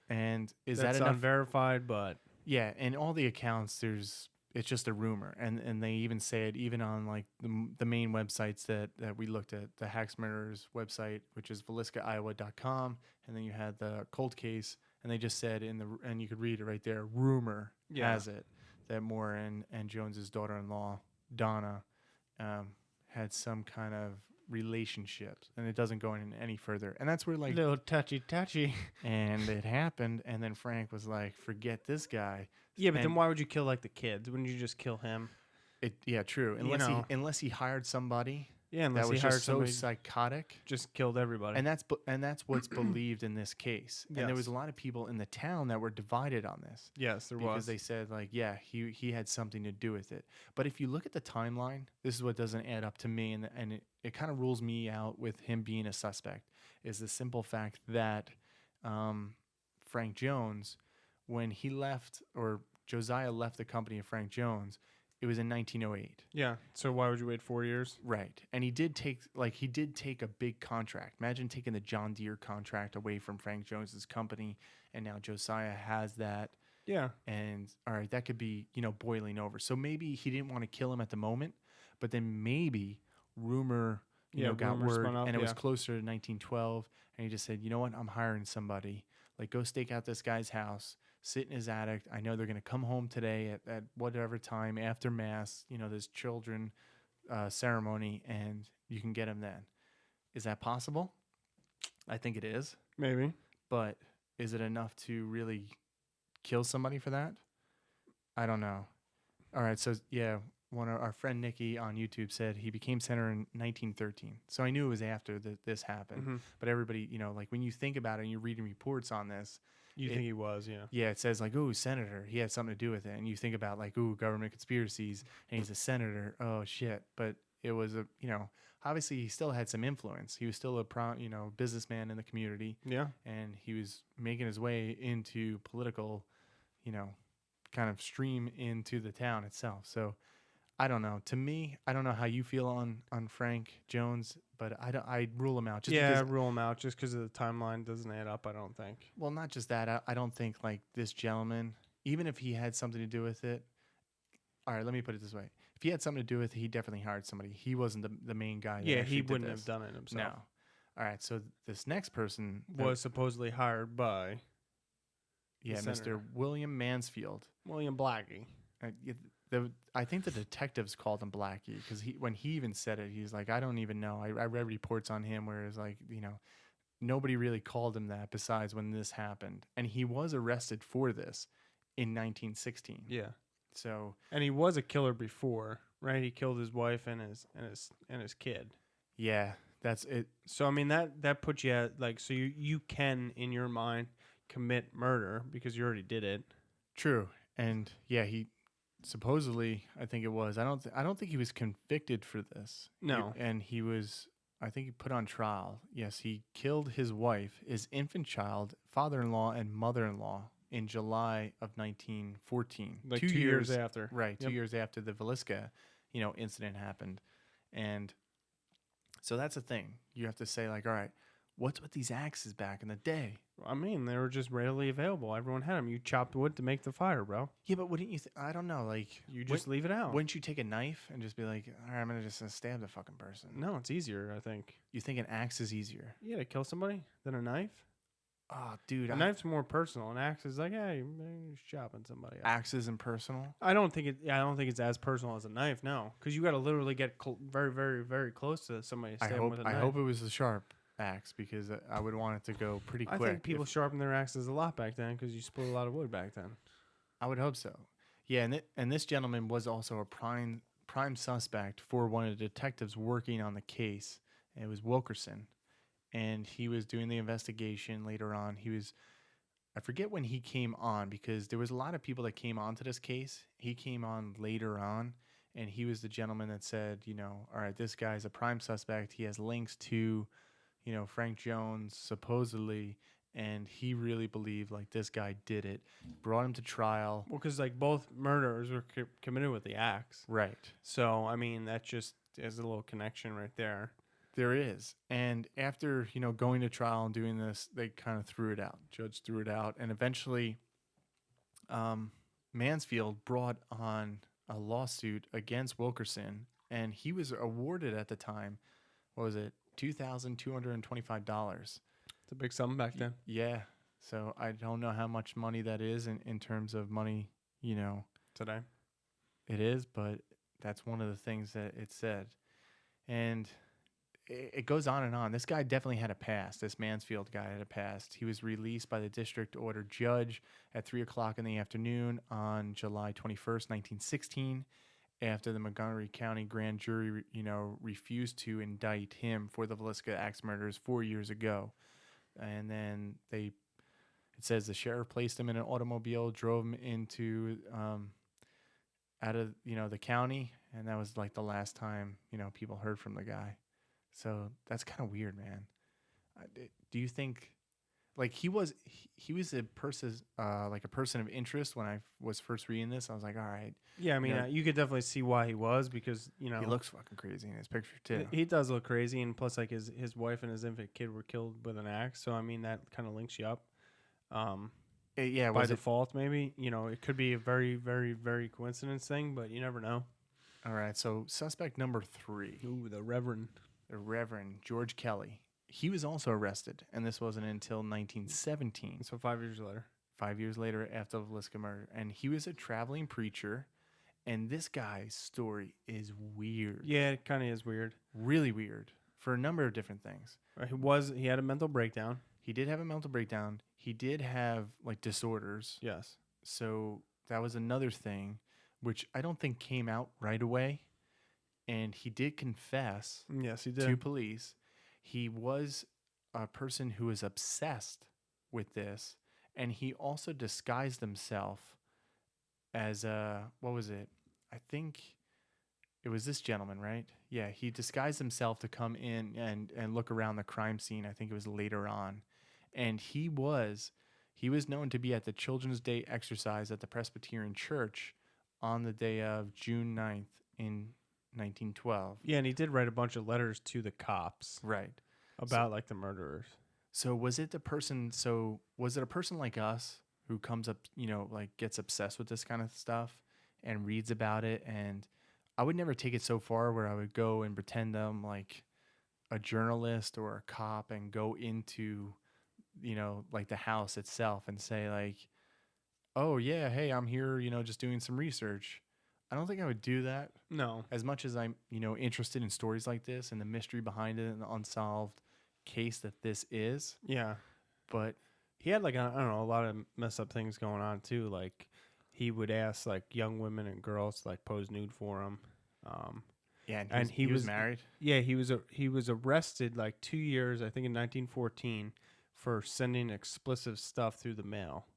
And is That's that enough? unverified, but Yeah, in all the accounts, it's just a rumor, and they even say it even on like the main websites that we looked at, the Hacks Murderers website, which is villiscaiowa.com, and then you had the cold case, and they just said and you could read it right there. Rumor has it that Moore and Jones's daughter-in-law Donna had some kind of relationships, and it doesn't go in any further. And that's where like little touchy. and it happened, and then Frank was like, forget this guy. Yeah, but And then why would you kill like the kids? Wouldn't you just kill him? True. Unless he hired somebody Yeah, unless that he was hired just so somebody, psychotic. just killed everybody. And that's what's believed in this case. And there Yes. was a lot of people in the town that were divided on this. yes, there Because was. they said like, yeah, he had something to do with it. But if you look at the timeline, this is what doesn't add up to me, and it kind of rules me out with him being a suspect, is the simple fact that Frank Jones, when he left, or Josiah left the company of Frank Jones, it was in 1908. Yeah. So why would you wait 4 years? Right. And he did take a big contract. Imagine taking the John Deere contract away from Frank Jones's company, and now Josiah has that. Yeah. And all right, that could be, boiling over. So maybe he didn't want to kill him at the moment, but then maybe rumor, got rumor word, spun up, and it was yeah. closer to 1912, and he just said, you know what, I'm hiring somebody. Like, go stake out this guy's house, sit in his attic. I know they're going to come home today at whatever time after mass, this children ceremony, and you can get him then. Is that possible? I think it is. Maybe. But is it enough to really kill somebody for that? I don't know. All right, so yeah, one of our friend Nikki on YouTube said he became senator in 1913. So I knew it was after this happened. Mm-hmm. But everybody, like when you think about it and you're reading reports on this, You think he was, yeah. yeah, it says like, oh, senator, he had something to do with it. And you think about like, ooh, government conspiracies, and he's a senator. Oh, shit. But it was obviously he still had some influence. He was still a businessman in the community. Yeah. And he was making his way into political, kind of stream into the town itself. So I don't know. To me, I don't know how you feel on Frank Jones, but I rule him out. Just because, rule him out just because of the timeline doesn't add up, I don't think. well, not just that. I don't think like this gentleman, even if he had something to do with it. All right, let me put it this way. If he had something to do with it, he definitely hired somebody. He wasn't the main guy. That Yeah, actually he did wouldn't this. have done it himself. No. All right, so this next person Was supposedly hired by yeah, the Mr. senator. William Mansfield. William Blackie. I think the detectives called him Blackie because when he even said it, he's like, I don't even know. I read reports on him where it's like, nobody really called him that besides when this happened. And he was arrested for this in 1916. Yeah. So, And he was a killer before, right? He killed his wife and his kid. yeah, that's it. So I mean that puts you at like, so you can in your mind commit murder because you already did it. True. And yeah, he supposedly, I think it was. I don't think he was convicted for this. No. And he was, I think he put on trial. Yes, he killed his wife, his infant child, father-in-law, and mother-in-law in July of 1914. Like 2 years after. Right, 2 Yep. years after the Villisca, incident happened. And so that's the thing. You have to say, like, all right, what's with these axes back in the day? I mean, they were just readily available. Everyone had them. You chopped wood to make the fire, bro. Yeah, but wouldn't you I don't know, like, You just leave it out. wouldn't you take a knife and just be like, all right, I'm going to just stab the fucking person? No, it's easier, I think. You think an axe is easier? Yeah, to kill somebody than a knife. Oh, dude. A knife's more personal. An axe is like, hey, you're just chopping somebody up. Axes and personal? I don't think it's as personal as a knife. No, because you got to literally get very, very, very close to somebody. To I stab them with a knife. hope it was a sharp axe because I would want it to go pretty quick. I think people sharpened their axes a lot back then because you split a lot of wood back then. I would hope so. Yeah, and this gentleman was also a prime suspect for one of the detectives working on the case. It was Wilkerson, and he was doing the investigation later on. I forget when he came on because there was a lot of people that came on to this case. He came on later on, and he was the gentleman that said, all right, this guy's a prime suspect. He has links to, Frank Jones, supposedly, and he really believed, like, this guy did it. Brought him to trial. Well, because like both murders were committed with the axe. Right. So I mean, that just is a little connection right there. There is. And after, going to trial and doing this, they kind of threw it out. Judge threw it out. And eventually, Mansfield brought on a lawsuit against Wilkerson, and he was awarded at the time, what was it, $2,225. It's a big sum back then. Yeah. So I don't know how much money that is in terms of money, Today. it is, but that's one of the things that it said. And it goes on and on. This guy definitely had a past. This Mansfield guy had a past. He was released by the district order judge at 3:00 in the afternoon on July 21st, 1916, after the Montgomery County grand jury, refused to indict him for the Villisca axe murders 4 years ago. And then it says the sheriff placed him in an automobile, drove him into out of the county, and that was like the last time people heard from the guy. So that's kind of weird, man. Do you think, like, he was a person like a person of interest when I was first reading this? I was like, all right. Yeah, I mean, you could definitely see why he was because He looks fucking crazy in his picture too. He does look crazy, and plus, like his wife and his infant kid were killed with an axe. So I mean, that kind of links you up. Yeah, by was it? default, maybe it could be a very, very, very coincidence thing, but you never know. All right. So suspect number 3. Ooh, the Reverend. The Reverend George Kelly. He was also arrested, and this wasn't until 1917. So 5 years later. 5 years later after the Villisca murder. And he was a traveling preacher, and this guy's story is weird. Yeah, it kind of is weird. Really weird for a number of different things. He had a mental breakdown. He did have a mental breakdown. He did have, like, disorders. Yes. So that was another thing, which I don't think came out right away. And he did confess Yes, he did. to police. He was a person who was obsessed with this, and he also disguised himself as what was it? I think it was this gentleman, right? Yeah, he disguised himself to come in and look around the crime scene. I think it was later on. And he was known to be at the Children's Day exercise at the Presbyterian Church on the day of June 9th in 1912. Yeah, and he did write a bunch of letters to the cops. Right. About like the murderers. So was it a person like us who comes up, like gets obsessed with this kind of stuff and reads about it? And I would never take it so far where I would go and pretend I'm like a journalist or a cop and go into, like the house itself and say like, oh yeah, hey, I'm here, just doing some research. I don't think I would do that. No. As much as I'm, interested in stories like this and the mystery behind it and the unsolved, case that this is, Yeah. but He had like, I don't know, a lot of messed up things going on too. Like he would ask like young women and girls to like pose nude for him. yeah, And he was married. Yeah, he was arrested like 2 years, I think in 1914, for sending explicit stuff through the mail.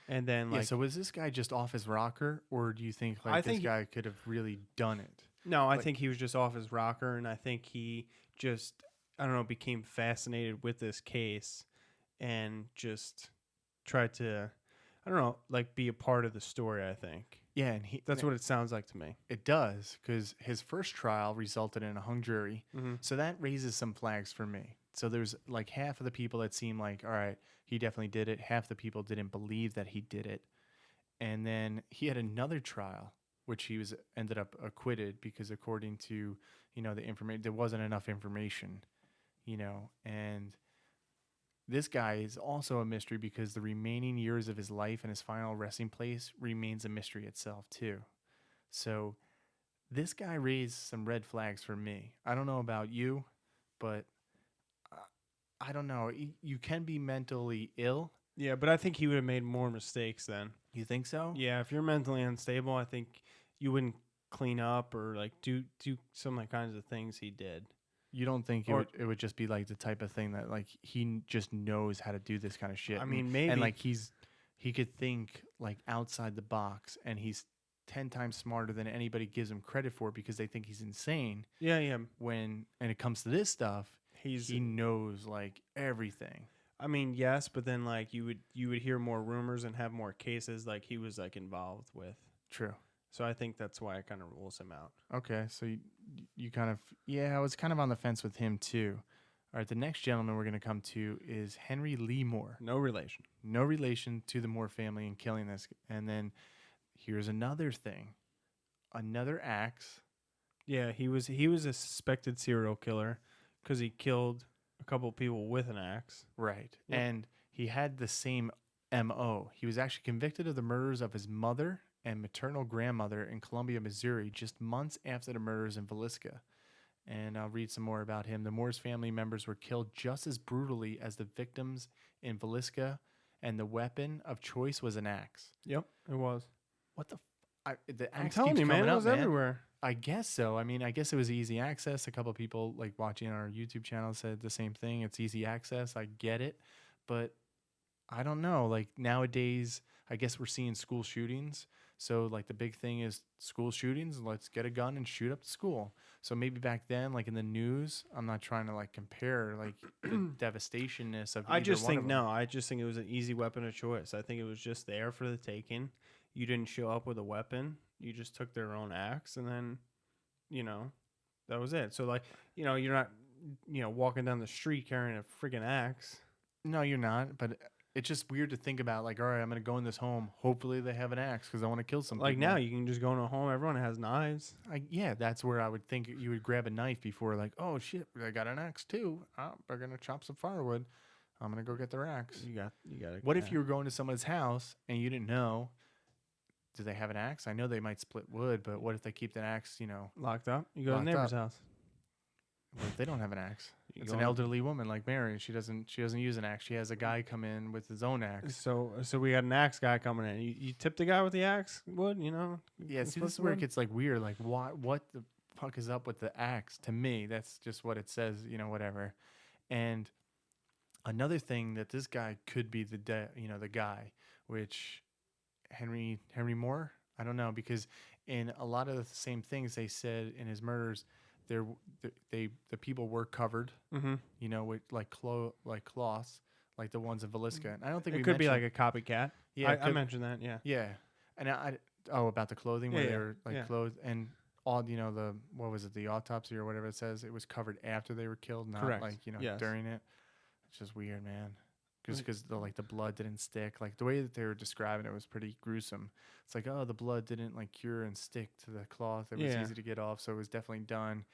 And then Yeah, like so was this guy just off his rocker, or do you think I like think this guy could have really done it? no, I like- think he was just off his rocker, and I think he just I don't know became fascinated with this case and just tried to I don't know like be a part of the story. I think Yeah, and that's what it sounds like to me. it does, because his first trial resulted in a hung jury. Mm-hmm. So that raises some flags for me. So there's like half of the people that seem like, all right, he definitely did it. Half the people didn't believe that he did it. And then he had another trial, which he was ended up acquitted because according to, the information, there wasn't enough information, and this guy is also a mystery because the remaining years of his life and his final resting place remains a mystery itself too. So this guy raised some red flags for me. I don't know about you, but I don't know. You can be mentally ill. Yeah, but I think he would have made more mistakes then. You think so? Yeah, if you're mentally unstable, I think you wouldn't clean up or like do some like kinds of things he did. You don't think Or- it would just be like the type of thing that like just knows how to do this kind of shit? I mean, maybe. And like he could think like outside the box, and he's 10 times smarter than anybody gives him credit for because they think he's insane. Yeah. And it comes to this stuff, he knows like everything. I mean, yes, but then like you would hear more rumors and have more cases like he was like involved with. True. So I think that's why it kind of rules him out. Okay, so you kind of, I was kind of on the fence with him too. All right, the next gentleman we're going to come to is Henry Lee Moore. No relation. No relation to the Moore family in killing this. And then here's another thing, another axe. Yeah, he was a suspected serial killer because he killed a couple people with an axe. Right. Yep. And he had the same MO. He was actually convicted of the murders of his mother and maternal grandmother in Columbia, Missouri, just months after the murders in Villisca. And I'll read some more about him. The Moore's family members were killed just as brutally as the victims in Villisca, and the weapon of choice was an axe. Yep, it was. What the? The I'm axe telling keeps you, man, coming it up, was man. everywhere. I guess so. I mean, I guess it was easy access. A couple of people like watching our YouTube channel said the same thing. It's easy access. I get it. But I don't know. Like nowadays, I guess we're seeing school shootings. So like the big thing is school shootings. Let's get a gun and shoot up the school. So maybe back then, like in the news, I'm not trying to like compare like the devastationness of. I just think no. I just think it was an easy weapon of choice. I think it was just there for the taking. You didn't show up with a weapon. You just took their own axe, and then, that was it. So like, you're not, walking down the street carrying a freaking axe. No, you're not. But it's just weird to think about. Like, all right, I'm gonna go in this home. Hopefully, they have an axe because I want to kill some. Like people. now, you can just go into a home. Everyone has knives. Yeah, that's where I would think you would grab a knife before, like, oh shit, I got an axe too. Oh, they're gonna chop some firewood. I'm gonna go get their axe. You got. What if you were going to someone's house and you didn't know? Do they have an axe? I know they might split wood, but what if they keep that axe? locked up? You go to the Locked neighbor's up. house. What if they don't have an axe? You It's go an in- elderly woman like Mary. She doesn't use an axe. She has a guy come in with his own axe. So we got an axe guy coming in. You tip the guy with the axe wood. Yeah, see, this is where it gets like weird. Like, what the fuck is up with the axe? To me, that's just what it says. Whatever. And another thing that this guy could be the guy, which Henry Moore. I don't know, because in a lot of the same things they said in his murders, the people were covered, Mm-hmm. with like cloths, like the ones in Villisca. And I don't think It could be like a copycat. Yeah, I mentioned that. Yeah. yeah. And about the clothing where Yeah, they yeah, were like yeah. clothed and all the what was it, the autopsy or whatever it says, it was covered after they were killed, not Correct. like Yes. during it. It's just weird, man. Mm. Because the blood didn't stick. Like the way that they were describing it was pretty gruesome. It's like, oh, the blood didn't like cure and stick to the cloth. It was Yeah. easy to get off, so it was definitely done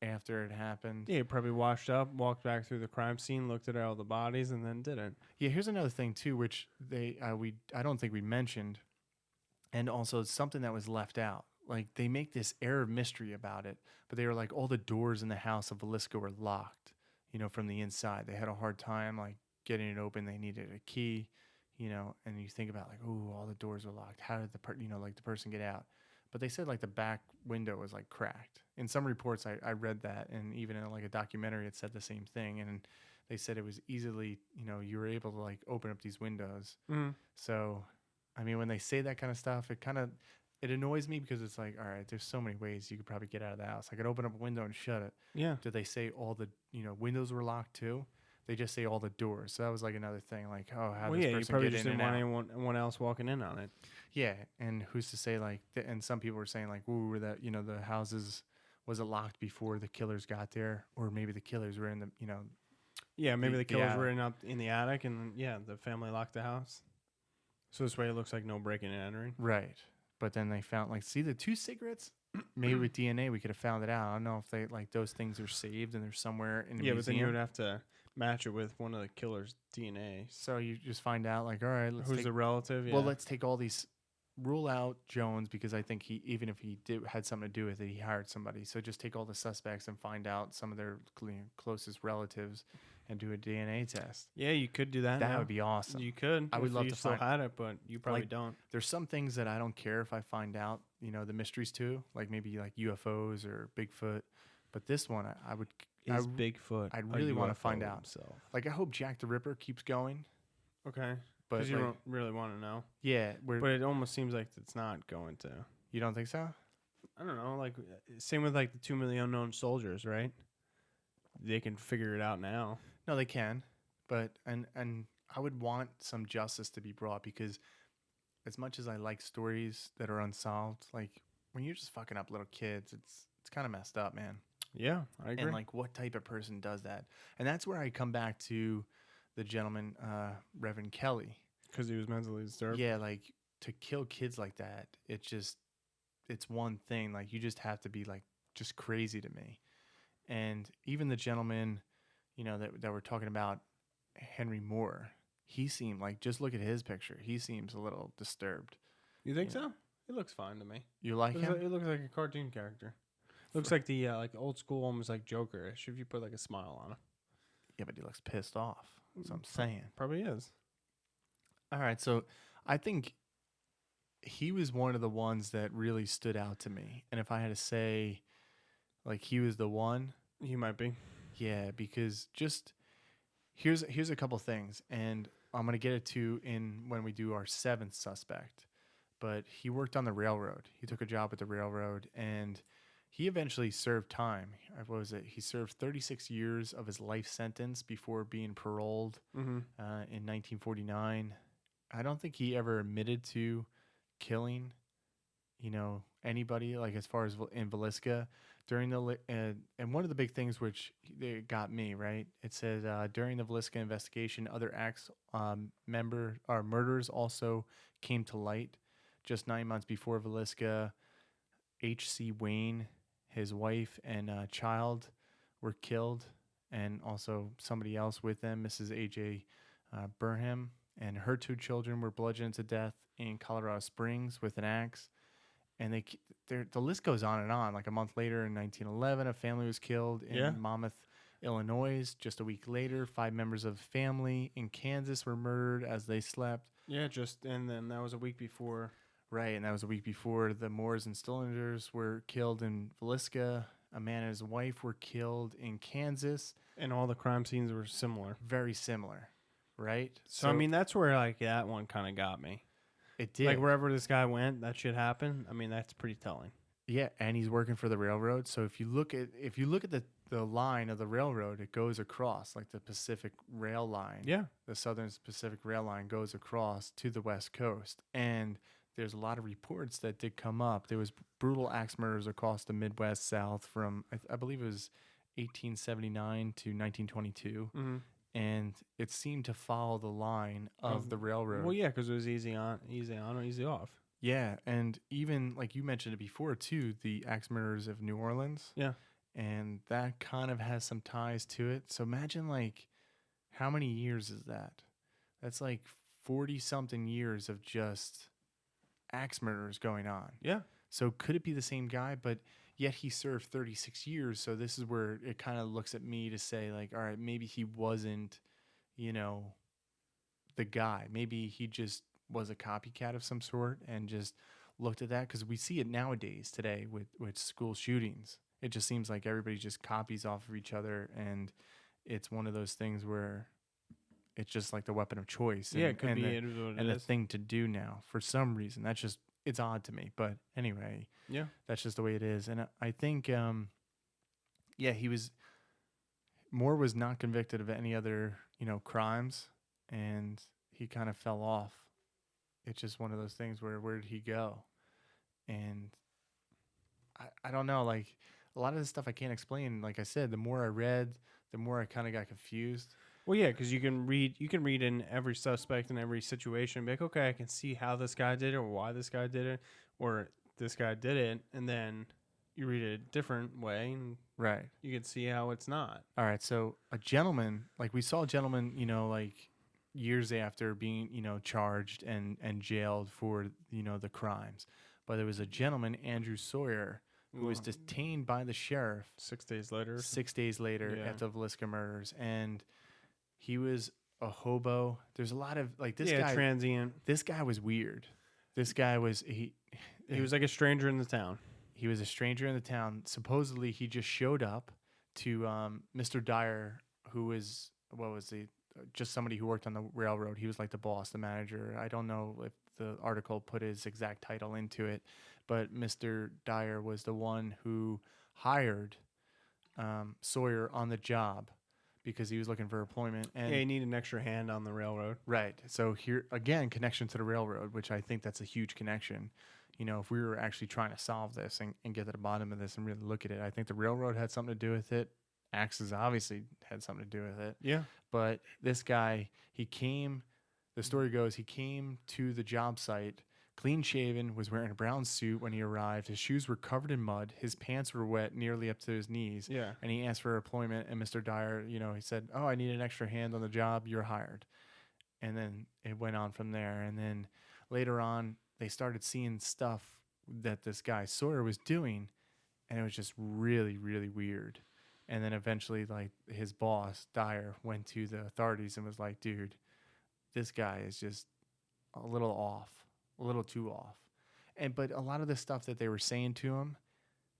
after it happened. Yeah, he probably washed up, walked back through the crime scene, looked at all the bodies, and then did it. Yeah, here's another thing too, which I don't think we mentioned, and also something that was left out. Like they make this air of mystery about it, but they were like all the doors in the house of Villisca were locked. from the inside. They had a hard time like getting it open. They needed a key, and you think about like, oh, all the doors were locked. How did the person get out? But they said like the back window was like cracked. In some reports, I read that, and even in like a documentary, it said the same thing. And they said it was easily, you were able to like open up these windows. Mm. So, I mean, when they say that kind of stuff, it annoys me because it's like, all right, there's so many ways you could probably get out of the house. I could open up a window and shut it. Yeah. Did they say all the, windows were locked too? They just say all the doors. So that was like another thing. Like, oh, how Well, this yeah, you person probably get just in didn't and want out? anyone else walking in on it. Yeah, and who's to say like? And some people were saying like, ooh, that the houses was it locked before the killers got there, or maybe the killers were in the Yeah, maybe the killers attic. were up in the attic, and the family locked the house. So this way it looks like no breaking and entering. Right. But then they found like, see the 2 cigarettes. Maybe with DNA we could have found it out. I don't know if they like those things are saved and they're somewhere in the museum. But then you would have to match it with one of the killer's DNA. So you just find out like, all right, Who's the relative? Yeah. Well, let's take all these, rule out Jones because I think even if he had something to do with it, he hired somebody. So just take all the suspects and find out some of their closest relatives and do a DNA test. Yeah, you could do that. That would be awesome. You could. I would if love you to still find- had it, but you probably Like, don't. There's some things that I don't care if I find out, the mysteries too, like maybe like UFOs or Bigfoot. But this one, I would. Is Bigfoot? I'd really want to find out. Himself. Like I hope Jack the Ripper keeps going. Okay. But Because you like, don't really want to know. yeah, But it almost seems like it's not going to. you don't think so? I don't know. Like same with like the 2 million unknown soldiers, right? They can figure it out now. No, they can, but and I would want some justice to be brought because as much as I like stories that are unsolved, like when you're just fucking up little kids, it's kind of messed up, man. Yeah, I agree. And like, what type of person does that? And that's where I come back to the gentleman, Reverend Kelly. Because he was mentally disturbed. Yeah, like to kill kids like that, it's one thing. Like you just have to be like just crazy to me. And even the gentleman, that we're talking about, Henry Moore, he seemed like, just look at his picture. He seems a little disturbed. You think Yeah. so? It looks fine to me. You like It him? looks like a cartoon character. Looks like the like old school, almost like Joker-ish. If you put like a smile on him, Yeah, but he looks pissed off. That's what I'm saying. probably is. All right, so I think he was one of the ones that really stood out to me. And if I had to say, like, he was the one, He might be. yeah, because just here's a couple things, and I'm gonna get it to when we do our 7th suspect. But he worked on the railroad. He took a job at the railroad, and he eventually served time. What was it? He served 36 years of his life sentence before being paroled Mm-hmm. in 1949. I don't think he ever admitted to killing, anybody, like as far as in Villisca during the and one of the big things which they got me right. It says during the Villisca investigation, other acts murders also came to light. Just 9 months before Villisca, H.C. Wayne, his wife and child, were killed, and also somebody else with them, Mrs. A.J. Burnham, and her 2 children were bludgeoned to death in Colorado Springs with an axe. And the list goes on and on. Like a month later, in 1911, a family was killed in Monmouth, Illinois. Just a week later, 5 members of the family in Kansas were murdered as they slept. Yeah, and then that was a week before. Right, and that was a week before the Moores and Stillingers were killed in Villisca. A man and his wife were killed in Kansas. And all the crime scenes were similar. Very similar, right? So I mean, that's where like that one kind of got me. it did. Like wherever this guy went, that shit happened. I mean, that's pretty telling. Yeah, and he's working for the railroad. So if you look at the line of the railroad, it goes across like the Pacific Rail Line. Yeah. The Southern Pacific Rail Line goes across to the West Coast, and there's a lot of reports that did come up. There was brutal axe murders across the Midwest South from I believe it was 1879 to 1922, Mm-hmm. and it seemed to follow the line of the railroad. Well, yeah, because it was easy on, or easy off. Yeah, and even like you mentioned it before too, the axe murders of New Orleans. Yeah. And that kind of has some ties to it. So imagine like how many years is that? That's like 40 something years of just axe murders going on. Yeah. So could it be the same guy? But yet he served 36 years. So this is where it kind of looks at me to say, like, all right, maybe he wasn't, you know, the guy. Maybe he just was a copycat of some sort and just looked at that, because we see it nowadays today with school shootings. It just seems like everybody just copies off of each other, and it's one of those things where it's just like the weapon of choice. Yeah, it could be and the thing to do now for some reason. That's just, it's odd to me. But anyway, Yeah. that's just the way it is. And I think, Moore was not convicted of any other, crimes, and he kind of fell off. It's just one of those things where did he go? And I don't know, like a lot of this stuff I can't explain. Like I said, the more I read, the more I kind of got confused. Well, yeah, because you can read in every suspect in every situation, be like, okay, I can see how this guy did it, or why this guy did it, or this guy did it, and then you read it a different way, and Right. you can see how it's not. All right. So a gentleman, like we saw a gentleman, like years after being, charged and jailed for, the crimes. But there was a gentleman, Andrew Sawyer, who was detained by the sheriff 6 days later. 6 days later Yeah. after the Villisca murders. And he was a hobo. There's a lot of, like, this guy. Transient. This guy was weird. This guy was, He was like a stranger in the town. He was a stranger in the town. Supposedly, he just showed up to Mr. Dyer, who was, just somebody who worked on the railroad. He was like the boss, the manager. I don't know if the article put his exact title into it, but Mr. Dyer was the one who hired Sawyer on the job because he was looking for employment. And Yeah, you need an extra hand on the railroad. right. So here, again, connection to the railroad, which I think that's a huge connection. If we were actually trying to solve this and get to the bottom of this and really look at it, I think the railroad had something to do with it. Axes obviously had something to do with it. Yeah. But this guy, the story goes, he came to the job site, clean shaven, was wearing a brown suit when he arrived. His shoes were covered in mud. His pants were wet nearly up to his knees. Yeah. And he asked for employment. And Mr. Dyer, he said, "Oh, I need an extra hand on the job. You're hired." And then it went on from there. And then later on, they started seeing stuff that this guy Sawyer was doing, and it was just really, really weird. And then eventually, like, his boss, Dyer, went to the authorities and was like, "Dude, this guy is just a little off, a little too off." But a lot of the stuff that they were saying to him,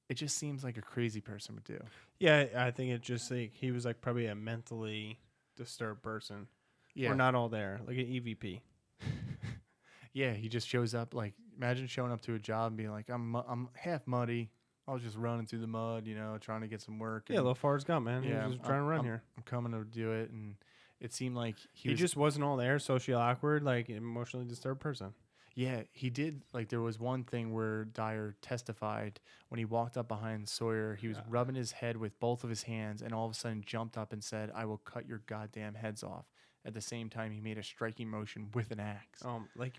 it just seems like a crazy person would do. Yeah, I think it just like he was like probably a mentally disturbed person. Yeah. We're not all there, like an EVP. Yeah, he just shows up. Like, imagine showing up to a job and being like, I'm half muddy. I was just running through the mud, trying to get some work. Yeah, little Forrest Gump, man. Yeah, He was just trying to run here. I'm coming to do it. And it seemed like He just wasn't all there, socially awkward, like emotionally disturbed person. Yeah, he did. Like, there was one thing where Dyer testified when he walked up behind Sawyer, he was rubbing his head with both of his hands and all of a sudden jumped up and said, "I will cut your goddamn heads off." At the same time, he made a striking motion with an axe.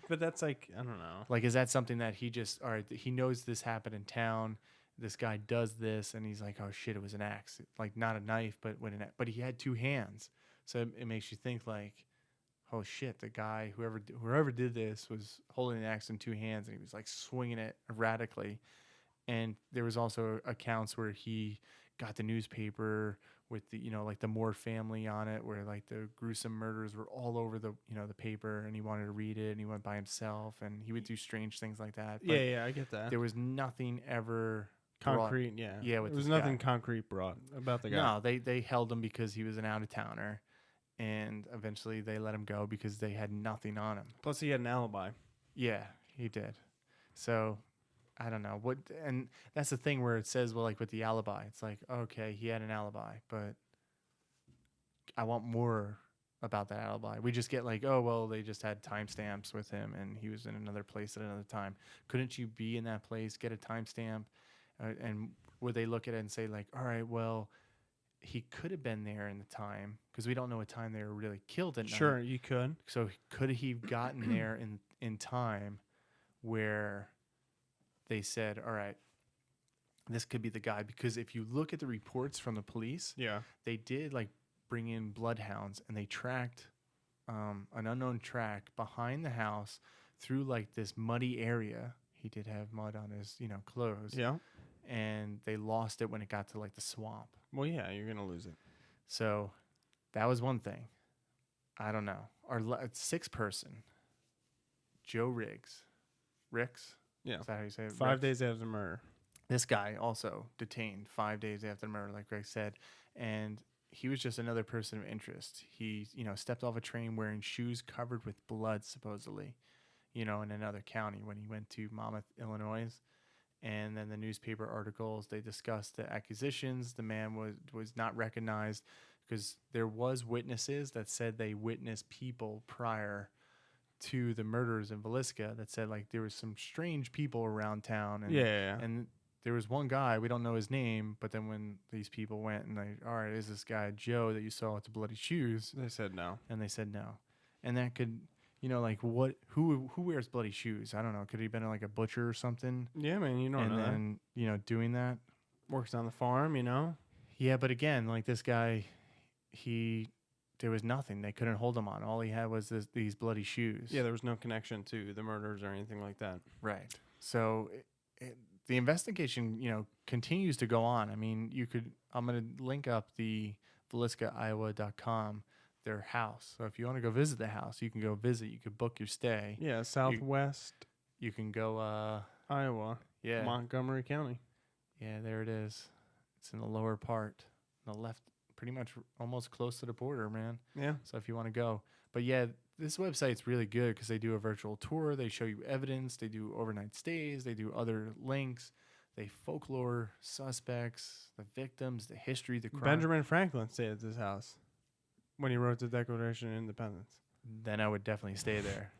But that's like, I don't know. Like, is that something that he just, all right, he knows this happened in town. This guy does this, and he's like, "Oh shit, it was an axe." Like, not a knife, but but he had two hands. So it makes you think like, oh shit, the guy, whoever did this was holding an axe in two hands, and he was like swinging it erratically. And there was also accounts where he got the newspaper with the, like the Moore family on it, where like the gruesome murders were all over the, the paper, and he wanted to read it, and he went by himself, and he would do strange things like that. But Yeah, I get that. there was nothing ever Concrete, brought, yeah. with there was this nothing guy. concrete brought about the guy. No, they held him because he was an out-of-towner, and eventually they let him go because they had nothing on him. Plus, he had an alibi. Yeah, he did. So I don't know what, and that's the thing where it says, well, like with the alibi, it's like, okay, he had an alibi, but I want more about that alibi. We just get like, oh, well, they just had timestamps with him and he was in another place at another time. Couldn't you be in that place, get a timestamp? And would they look at it and say like, all right, well, he could have been there in the time, because we don't know what time they were really killed at night. Sure, you could. So could he have gotten there in time where they said, all right, this could be the guy? Because if you look at the reports from the police, Yeah. they did like bring in bloodhounds, and they tracked an unknown track behind the house through like this muddy area. He did have mud on his, clothes. Yeah. and they lost it when it got to like the swamp. Well, yeah, you're gonna lose it. So that was one thing. I don't know. Our 6-person, Joe Ricks. Yeah. Is that how you say it? 5 Ricks? days after the murder. This guy also detained 5 days after the murder, like Greg said, and he was just another person of interest. He, stepped off a train wearing shoes covered with blood, supposedly, in another county when he went to Monmouth, Illinois. And then the newspaper articles, they discussed the accusations. The man was not recognized because there was witnesses that said they witnessed people prior to the murders in Villisca that said like there was some strange people around town. And, and there was one guy, we don't know his name, but then when these people went and like, all right, is this guy Joe that you saw with the bloody shoes? They said no. And they said no. And that could, like who wears bloody shoes? I don't know. Could he have been like a butcher or something? Yeah, man, you don't and know then, doing that. Works on the farm, Yeah, but again, like this guy, there was nothing. They couldn't hold him on. All he had was these bloody shoes. Yeah, there was no connection to the murders or anything like that. Right. So the investigation, continues to go on. I mean, I'm going to link up the VilliscaIowa.com, their house. So if you want to go visit the house, you can go visit. You could book your stay. Yeah, Southwest You can go, Iowa. yeah. Montgomery County. Yeah, there it is. It's in the lower part, on the left, pretty much almost close to the border, man. Yeah. So if you want to go. But yeah, this website's really good because they do a virtual tour. They show you evidence. They do overnight stays. They do other links. They folklore suspects, the victims, the history, the crime. Benjamin Franklin stayed at this house when he wrote the Declaration of Independence. Then I would definitely stay there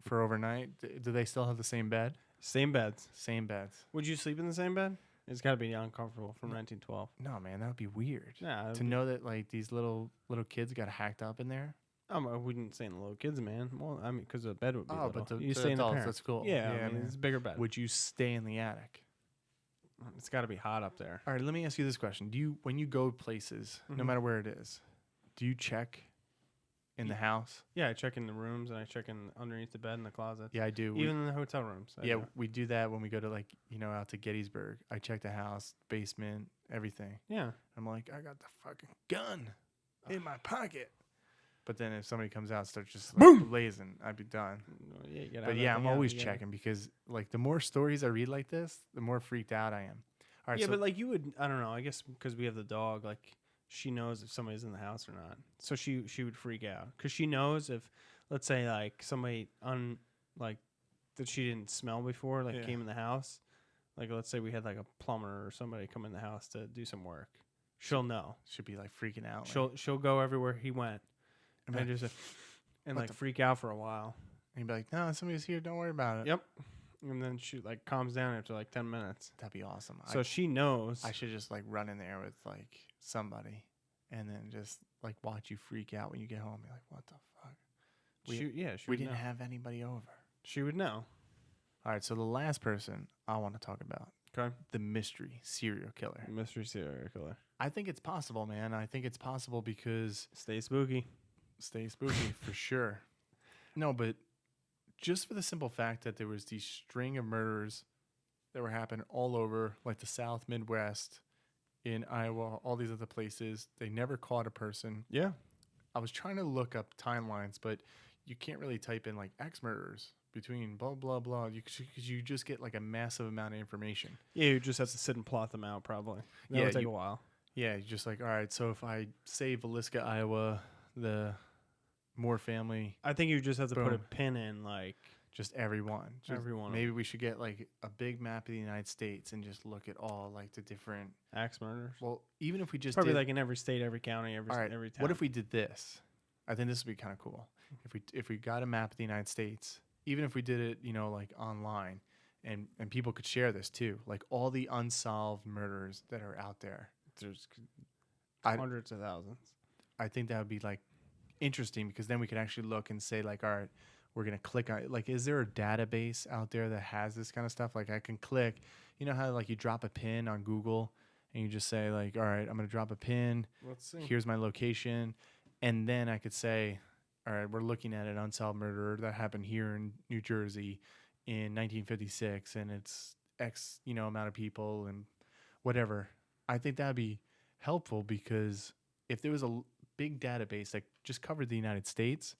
for overnight. Do they still have the same bed? Same beds. Same beds. Would you sleep in the same bed? It's got to be uncomfortable from 1912. No, man, that would be weird. Nah, To know that like these little kids got hacked up in there. I wouldn't say in the little kids, man. Well, I mean, because the bed would be Oh, little. but You the stay in the adults, parents. that's cool. Yeah, Yeah, I mean, man. it's a bigger bed. Would you stay in the attic? It's got to be hot up there. All right, let me ask you this question. When you go places, no Mhm. matter where it is, do you check in the house? Yeah, I check in the rooms and I check in underneath the bed in the closet. Yeah, I do. Even in the hotel rooms. I do. We do that when we go to like, out to Gettysburg. I check the house, basement, everything. Yeah. I'm like, I got the fucking gun in my pocket. But then if somebody comes out and starts just like blazing, I'd be done. Yeah, you gotta But have yeah, that I'm thing out. always You gotta- checking because like the more stories I read like this, the more freaked out I am. All right, Yeah, so but like you would, I don't know. I guess because we have the dog, like she knows if somebody's in the house or not. So she would freak out because she knows if, let's say, like somebody like that she didn't smell before, like Yeah. came in the house. Like let's say we had like a plumber or somebody come in the house to do some work. She'll know. should be like freaking out. She'll go everywhere he went, and Like, just and what like the- freak out for a while. and be like, no, somebody's here. Don't worry about it. Yep. And then she like calms down after like 10 minutes. That'd be awesome. So she knows. I should just like run in there with like somebody and then just like watch you freak out when you get home. Be like, what the fuck? she We would didn't know. have anybody over. She would know. All right, so the last person I want to talk about, Okay. the mystery serial killer. Mystery serial killer. I think it's possible, man. I think it's possible because Stay spooky. stay spooky for sure. No, but just for the simple fact that there was these string of murders that were happening all over, like the South Midwest, in Iowa, all these other places. They never caught a person. Yeah. I was trying to look up timelines, but you can't really type in like X murders between blah blah blah. Because you just get like a massive amount of information. Yeah, you just have to sit and plot them out probably. That Yeah, would take you- a while. Yeah, you're just like, all right. So if I say Villisca, Iowa, the Moore family, I think you just have to put a Boom. pin in like just everyone. Just Everyone. Maybe we should get like a big map of the United States and just look at all like the different. axe murders. Well, even if we just Probably did, like in every state, every county, every all right. every town. What if we did this? I think this would be kind of cool. If we got a map of the United States, even if we did it, like online, and people could share this too, like all the unsolved murders that are out there. there's I- hundreds of thousands. I think that would be like interesting because then we could actually look and say like, all right, we're gonna click on like, is there a database out there that has this kind of stuff? Like I can click, you know how like you drop a pin on Google and you just say like, all right, I'm gonna drop a pin. Let's see. Here's my location, and then I could say, all right, we're looking at an unsolved murder that happened here in New Jersey in 1956, and it's X amount of people, and whatever. I think that'd be helpful because if there was a big database that just covered the United States,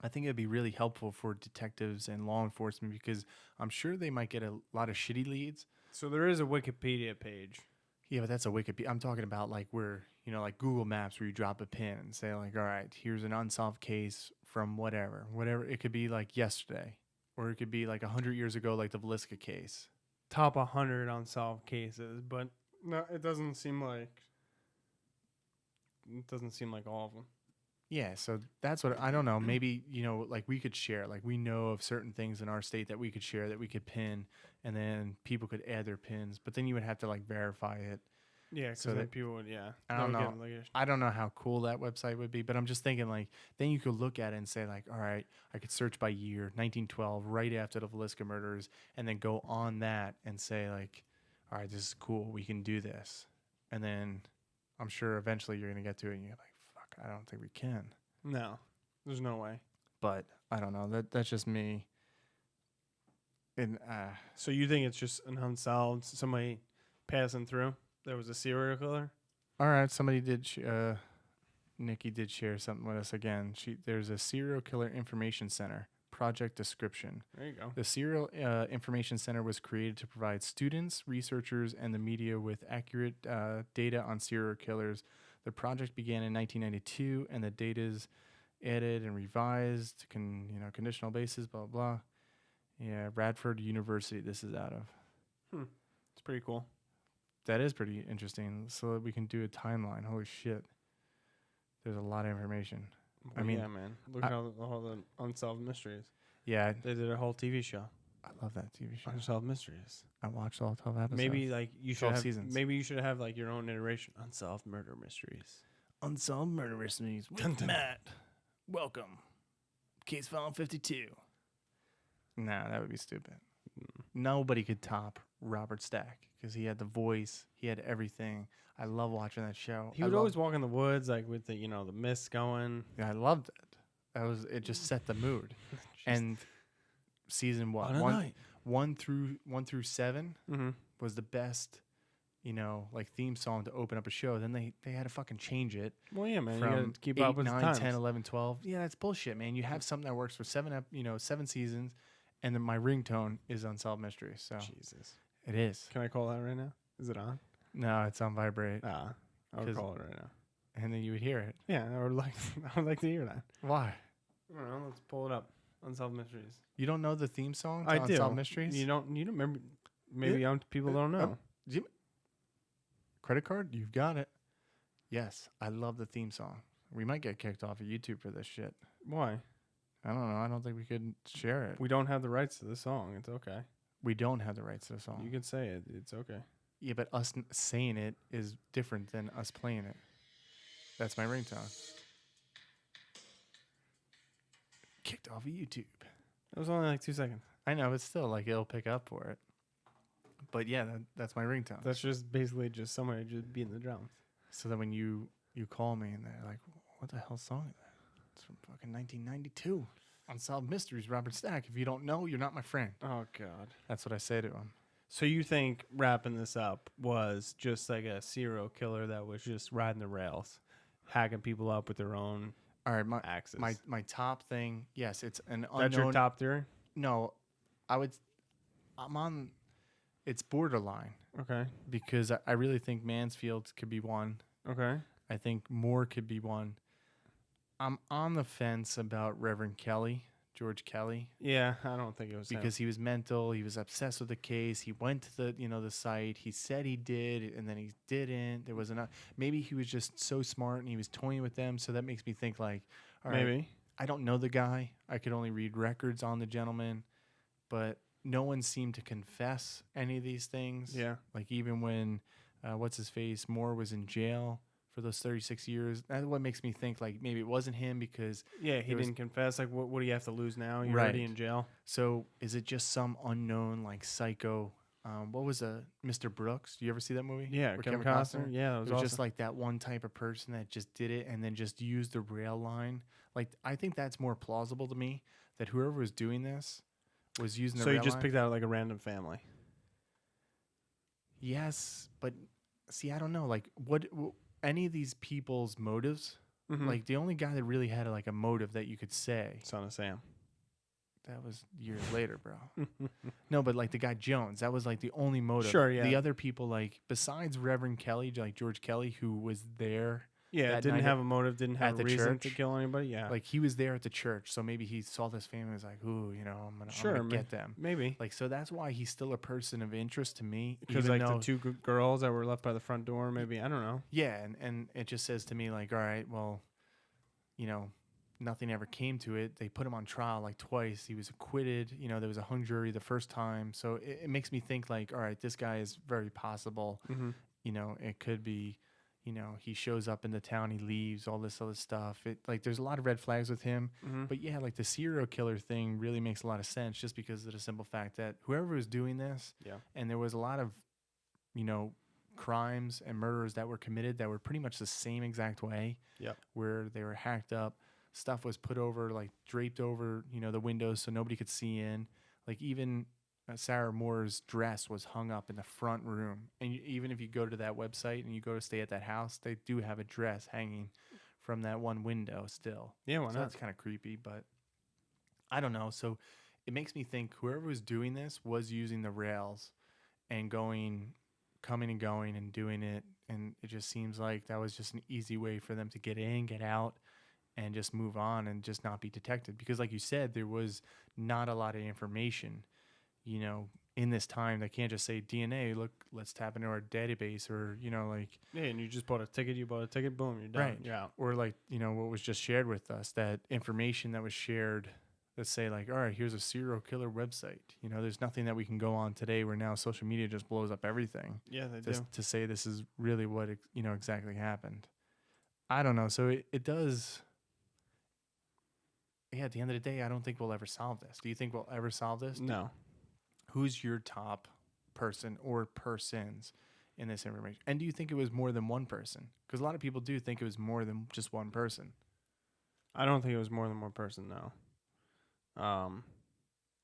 I think it'd be really helpful for detectives and law enforcement because I'm sure they might get a lot of shitty leads. So there is a Wikipedia page. Yeah, but that's a Wikipedia. I'm talking about like where, like Google Maps where you drop a pin and say like, all right, here's an unsolved case from whatever. It could be like yesterday or it could be like 100 years ago, like the Villisca case. Top 100 unsolved cases, but no, it doesn't seem like all of them. Yeah, so that's what I don't know. Maybe, like we could share, like we know of certain things in our state that we could share that we could pin and then people could add their pins, but then you would have to like verify it. Yeah, because so then that people would, yeah. I don't know. I don't know how cool that website would be, but I'm just thinking like then you could look at it and say like, all right, I could search by year, 1912, right after the Villisca murders, and then go on that and say like, all right, this is cool. We can do this. And then I'm sure eventually you're going to get to it and you're like, fuck, I don't think we can. No, there's no way. But I don't know. That's just me. And so you think it's just an unsolved, somebody passing through? There was a serial killer? All right, somebody did. Nikki did share something with us again. There's a serial killer information center. Project description. There you go. The Serial Information Center was created to provide students, researchers, and the media with accurate data on serial killers. The project began in 1992, and the data is added and revised, conditional basis, blah, blah. Yeah, Radford University this is out of. It's pretty cool. That is pretty interesting. So that we can do a timeline. Holy shit. There's a lot of information. Well, I mean, yeah, man. Look at all the unsolved mysteries. Yeah. They did a whole TV show. I love that TV show. Unsolved mysteries. I watched all 12 episodes. Maybe like you should 12 have seasons. Maybe you should have like your own iteration. Unsolved murder mysteries. Unsolved Murder Mysteries with Matt. Welcome. Case file 52. Nah, that would be stupid. Nobody could top Robert Stack because he had the voice. He had everything. I love watching that show. He would always walk in the woods like with the the mist going. Yeah, I loved it. It just set the mood. And season one through 7 was the best, like theme song to open up a show. Then they had to fucking change it. Well, yeah, man. From you gotta keep 8, up with 9, the times. 10, 11, 12. Yeah, that's bullshit, man. You have something that works for 7 seasons, and then my ringtone is Unsolved Mysteries. So Jesus. it is. Can I call that right now? Is it on? No, it's on vibrate. I would call it right now. And then you would hear it. Yeah, I would like to hear that. Why? I don't know. Let's pull it up. Unsolved Mysteries. You don't know the theme song to I do. Unsolved Mysteries? You don't remember? Maybe young people don't know. Credit card? You've got it. Yes, I love the theme song. We might get kicked off of YouTube for this shit. Why? I don't know. I don't think we could share it. We don't have the rights to the song. It's okay. We don't have the rights to the song. You can say it. It's okay. Yeah, but us saying it is different than us playing it. That's my ringtone. Kicked off of YouTube. It was only like 2 seconds. I know, but still, like, it'll pick up for it. But yeah, that's my ringtone. That's just basically just somebody just beating the drums. So that when you call me and they're like, what the hell song is that? It's from fucking 1992. Unsolved Mysteries, Robert Stack. If you don't know, you're not my friend. Oh, God. That's what I say to him. So you think wrapping this up was just like a serial killer that was just riding the rails, hacking people up with their own axes? My top thing, yes, it's an unknown. That's your top theory? No, it's borderline. Okay. Because I really think Mansfield could be one. Okay. I think Moore could be one. I'm on the fence about Reverend Kelly, George Kelly. Yeah, I don't think it was because him. he was mental. He was obsessed with the case. He went to the site. He said he did, and then he didn't. There was enough. Maybe he was just so smart and he was toying with them. So that makes me think like, all right, maybe. I don't know the guy. I could only read records on the gentleman, but no one seemed to confess any of these things. Yeah. Like even when, Moore was in jail for those 36 years. That's what makes me think like maybe it wasn't him because he didn't confess. Like what do you have to lose now? You're Right. already in jail. So is it just some unknown like psycho? What was Mr. Brooks? Do you ever see that movie? Yeah, With Kevin Costner. Yeah, it was awesome. just like that one type of person that just did it and then just used the rail line. Like I think that's more plausible to me that whoever was doing this was using the So rail you just line. picked out like a random family. Yes, but see, I don't know. Like, any of these people's motives? Mhm. Like, the only guy that really had like a motive that you could say Son of Sam. that was years later, bro. No, but like the guy Jones, that was like the only motive. Sure, yeah. The other people, like besides Reverend Kelly, like George Kelly, who was there. Yeah, that didn't night have a motive, didn't at have a the reason to church. kill anybody. Yeah. Like he was there at the church, so maybe he saw this family and was like, "Ooh, you know, I'm gonna ma- get them." Maybe. Like, so that's why he's still a person of interest to me. Because even like the though- two girls that were left by the front door, maybe. I don't know. yeah, and it just says to me like, all right, well, you know, nothing ever came to it. They put him on trial like twice. He was acquitted. You know, there was a hung jury the first time, so it makes me think like, all right, this guy is very possible. Mm-hmm. You know, it could be. You know, he shows up in the town, he leaves, all this other stuff. It like there's a lot of red flags with him. Mm-hmm. But yeah, like the serial killer thing really makes a lot of sense just because of the simple fact that whoever was doing this, Yeah. and there was a lot of, you know, crimes and murders that were committed that were pretty much the same exact way. Yep. Where they were hacked up, stuff was put over, like draped over, you know, the windows so nobody could see in. Like even Sarah Moore's dress was hung up in the front room. And even if you go to that website and you go to stay at that house, they do have a dress hanging from that one window still. Yeah, why So not? that's kind of creepy, but I don't know. So it makes me think whoever was doing this was using the rails and coming and going and doing it. And it just seems like that was just an easy way for them to get in, get out, and just move on and just not be detected. Because like you said, there was not a lot of information, you know, in this time. They can't just say DNA, look, let's tap into our database, or, you know, like, Yeah, and you just bought a ticket, boom, you're done. Right. You're out. or like, you know, what was just shared with us, that information that was shared that say like, all right, here's a serial killer website. You know, there's nothing that we can go on today where now social media just blows up everything Yeah, they just do. to say this is really what, you know, exactly happened. I don't know. So it does. Yeah, at the end of the day, I don't think we'll ever solve this. Do you think we'll ever solve this? No. Who's your top person or persons in this information? And do you think it was more than one person? Because a lot of people do think it was more than just one person. I don't think it was more than one person, no.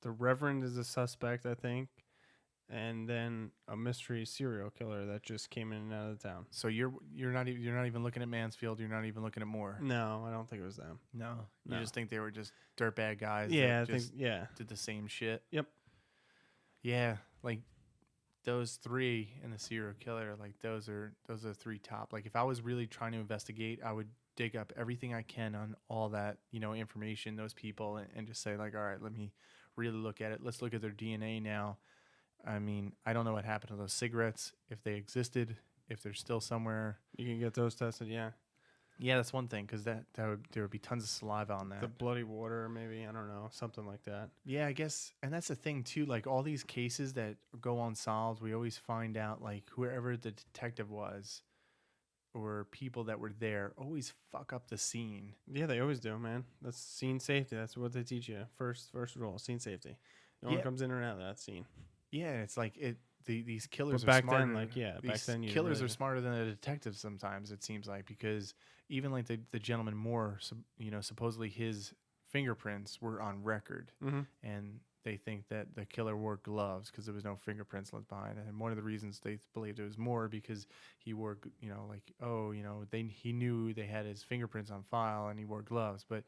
The Reverend is a suspect, I think, and then a mystery serial killer that just came in and out of the town. So you're not even looking at Mansfield. You're not even looking at Moore. No, I don't think it was them. No, No. you just think they were just dirtbag guys. Yeah, I that just think yeah. did the same shit. Yep. Yeah, like those three and the serial killer, like those are three top. Like if I was really trying to investigate, I would dig up everything I can on all that, you know, information, those people, and just say like, all right, let me really look at it. Let's look at their DNA now. I mean, I don't know what happened to those cigarettes, if they existed, if they're still somewhere. You can get those tested, yeah. Yeah, that's one thing, because there would be tons of saliva on that. The bloody water, maybe, I don't know, something like that. Yeah, I guess, and that's the thing too. Like all these cases that go unsolved, we always find out like whoever the detective was, or people that were there, always fuck up the scene. Yeah, they always do, man. That's scene safety. That's what they teach you. First rule, scene safety. No one Yeah. comes in or out of that scene. Yeah, it's like these killers But are back smarter. then, like, yeah, back these then you killers really are just- smarter than the detectives sometimes. It seems like, because even like the gentleman Moore, you know, supposedly his fingerprints were on record, Mm-hmm. and they think that the killer wore gloves because there was no fingerprints left behind. And one of the reasons they believed it was Moore because he wore, you know, like, oh, you know, he knew they had his fingerprints on file and he wore gloves. But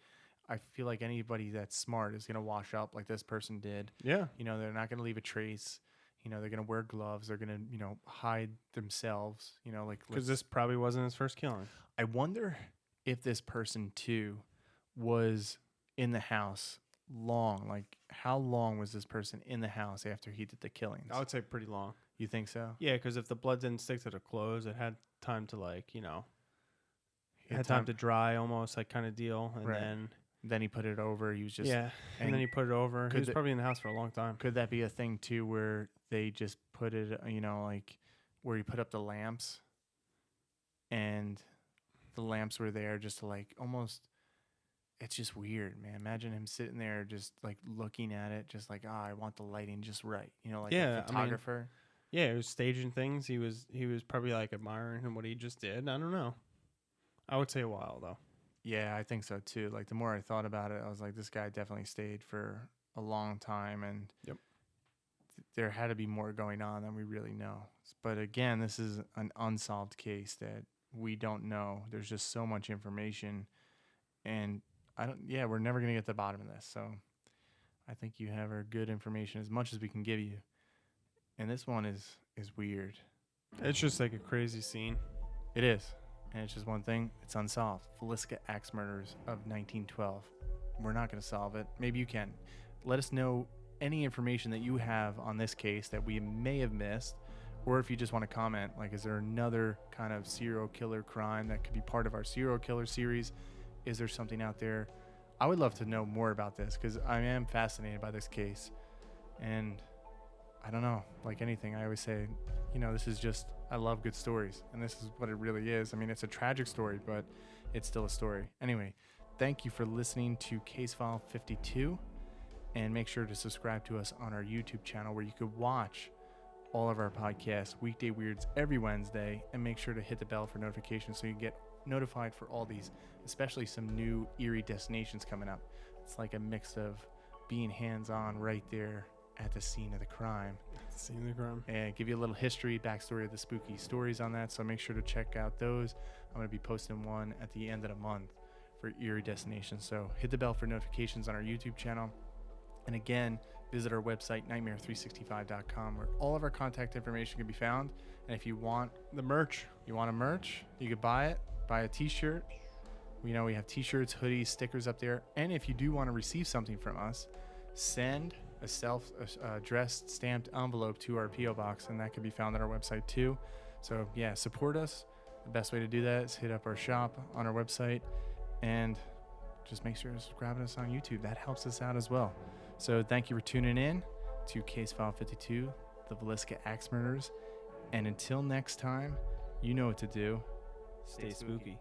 I feel like anybody that's smart is gonna wash up like this person did. Yeah. You know, they're not gonna leave a trace. You know, they're gonna wear gloves. They're gonna, you know, hide themselves. You know, like, Because this probably wasn't his first killing. I wonder if this person too was in the house long. Like, how long was this person in the house after he did the killings? I would say pretty long. You think so? Yeah, because if the blood didn't stick to the clothes, it had time to, like, you know, He had time to dry almost, like, kind of deal. And Right. Then he put it over. He was just. yeah, and then he put it over. He could was the- probably in the house for a long time. Could that be a thing too, where they just put it, you know, like where he put up the lamps, and the lamps were there just to like almost. It's just weird, man. Imagine him sitting there just like looking at it, just like, I want the lighting just right, you know, like Yeah, I a mean, photographer. Yeah, he was staging things. He was probably like admiring him what he just did. I don't know. I would say a while though. Yeah, I think so too. Like the more I thought about it, I was like, this guy definitely stayed for a long time, and Yep. there had to be more going on than we really know. But again, this is an unsolved case that we don't know. There's just so much information, and we're never going to get to the bottom of this. So I think you have our good information as much as we can give you. And this one is weird. It's just like a crazy scene. It is. And it's just one thing. It's unsolved. Villisca axe murders of 1912. We're not going to solve it. Maybe you can. Let us know any information that you have on this case that we may have missed. Or if you just want to comment, like, is there another kind of serial killer crime that could be part of our serial killer series? Is there something out there? I would love to know more about this because I am fascinated by this case. And I don't know, like anything, I always say, this is just, I love good stories. And this is what it really is. I mean, it's a tragic story, but it's still a story. Anyway, thank you for listening to Case File 52. And make sure to subscribe to us on our YouTube channel where you could watch all of our podcasts, Weekday Weirds, every Wednesday. And make sure to hit the bell for notifications so you get notified for all these, especially some new eerie destinations coming up. It's like a mix of being hands-on right there at the scene of the crime. Scene of the crime. And give you a little history, backstory of the spooky stories on that. So make sure to check out those. I'm going to be posting one at the end of the month for eerie destinations. So hit the bell for notifications on our YouTube channel. And again, visit our website, nightmare365.com, where all of our contact information can be found. And if you want The merch. a merch, you could buy it. Buy a t-shirt. We have t-shirts, hoodies, stickers up there. And if you do want to receive something from us, send a self-addressed stamped envelope to our P.O. box, and that can be found on our website too. So yeah, support us. The best way to do that is hit up our shop on our website, and just make sure to subscribe to us on YouTube. That helps us out as well. So thank you for tuning in to Case File 52, the Villisca Axe Murders. And until next time, you know what to do. Stay spooky.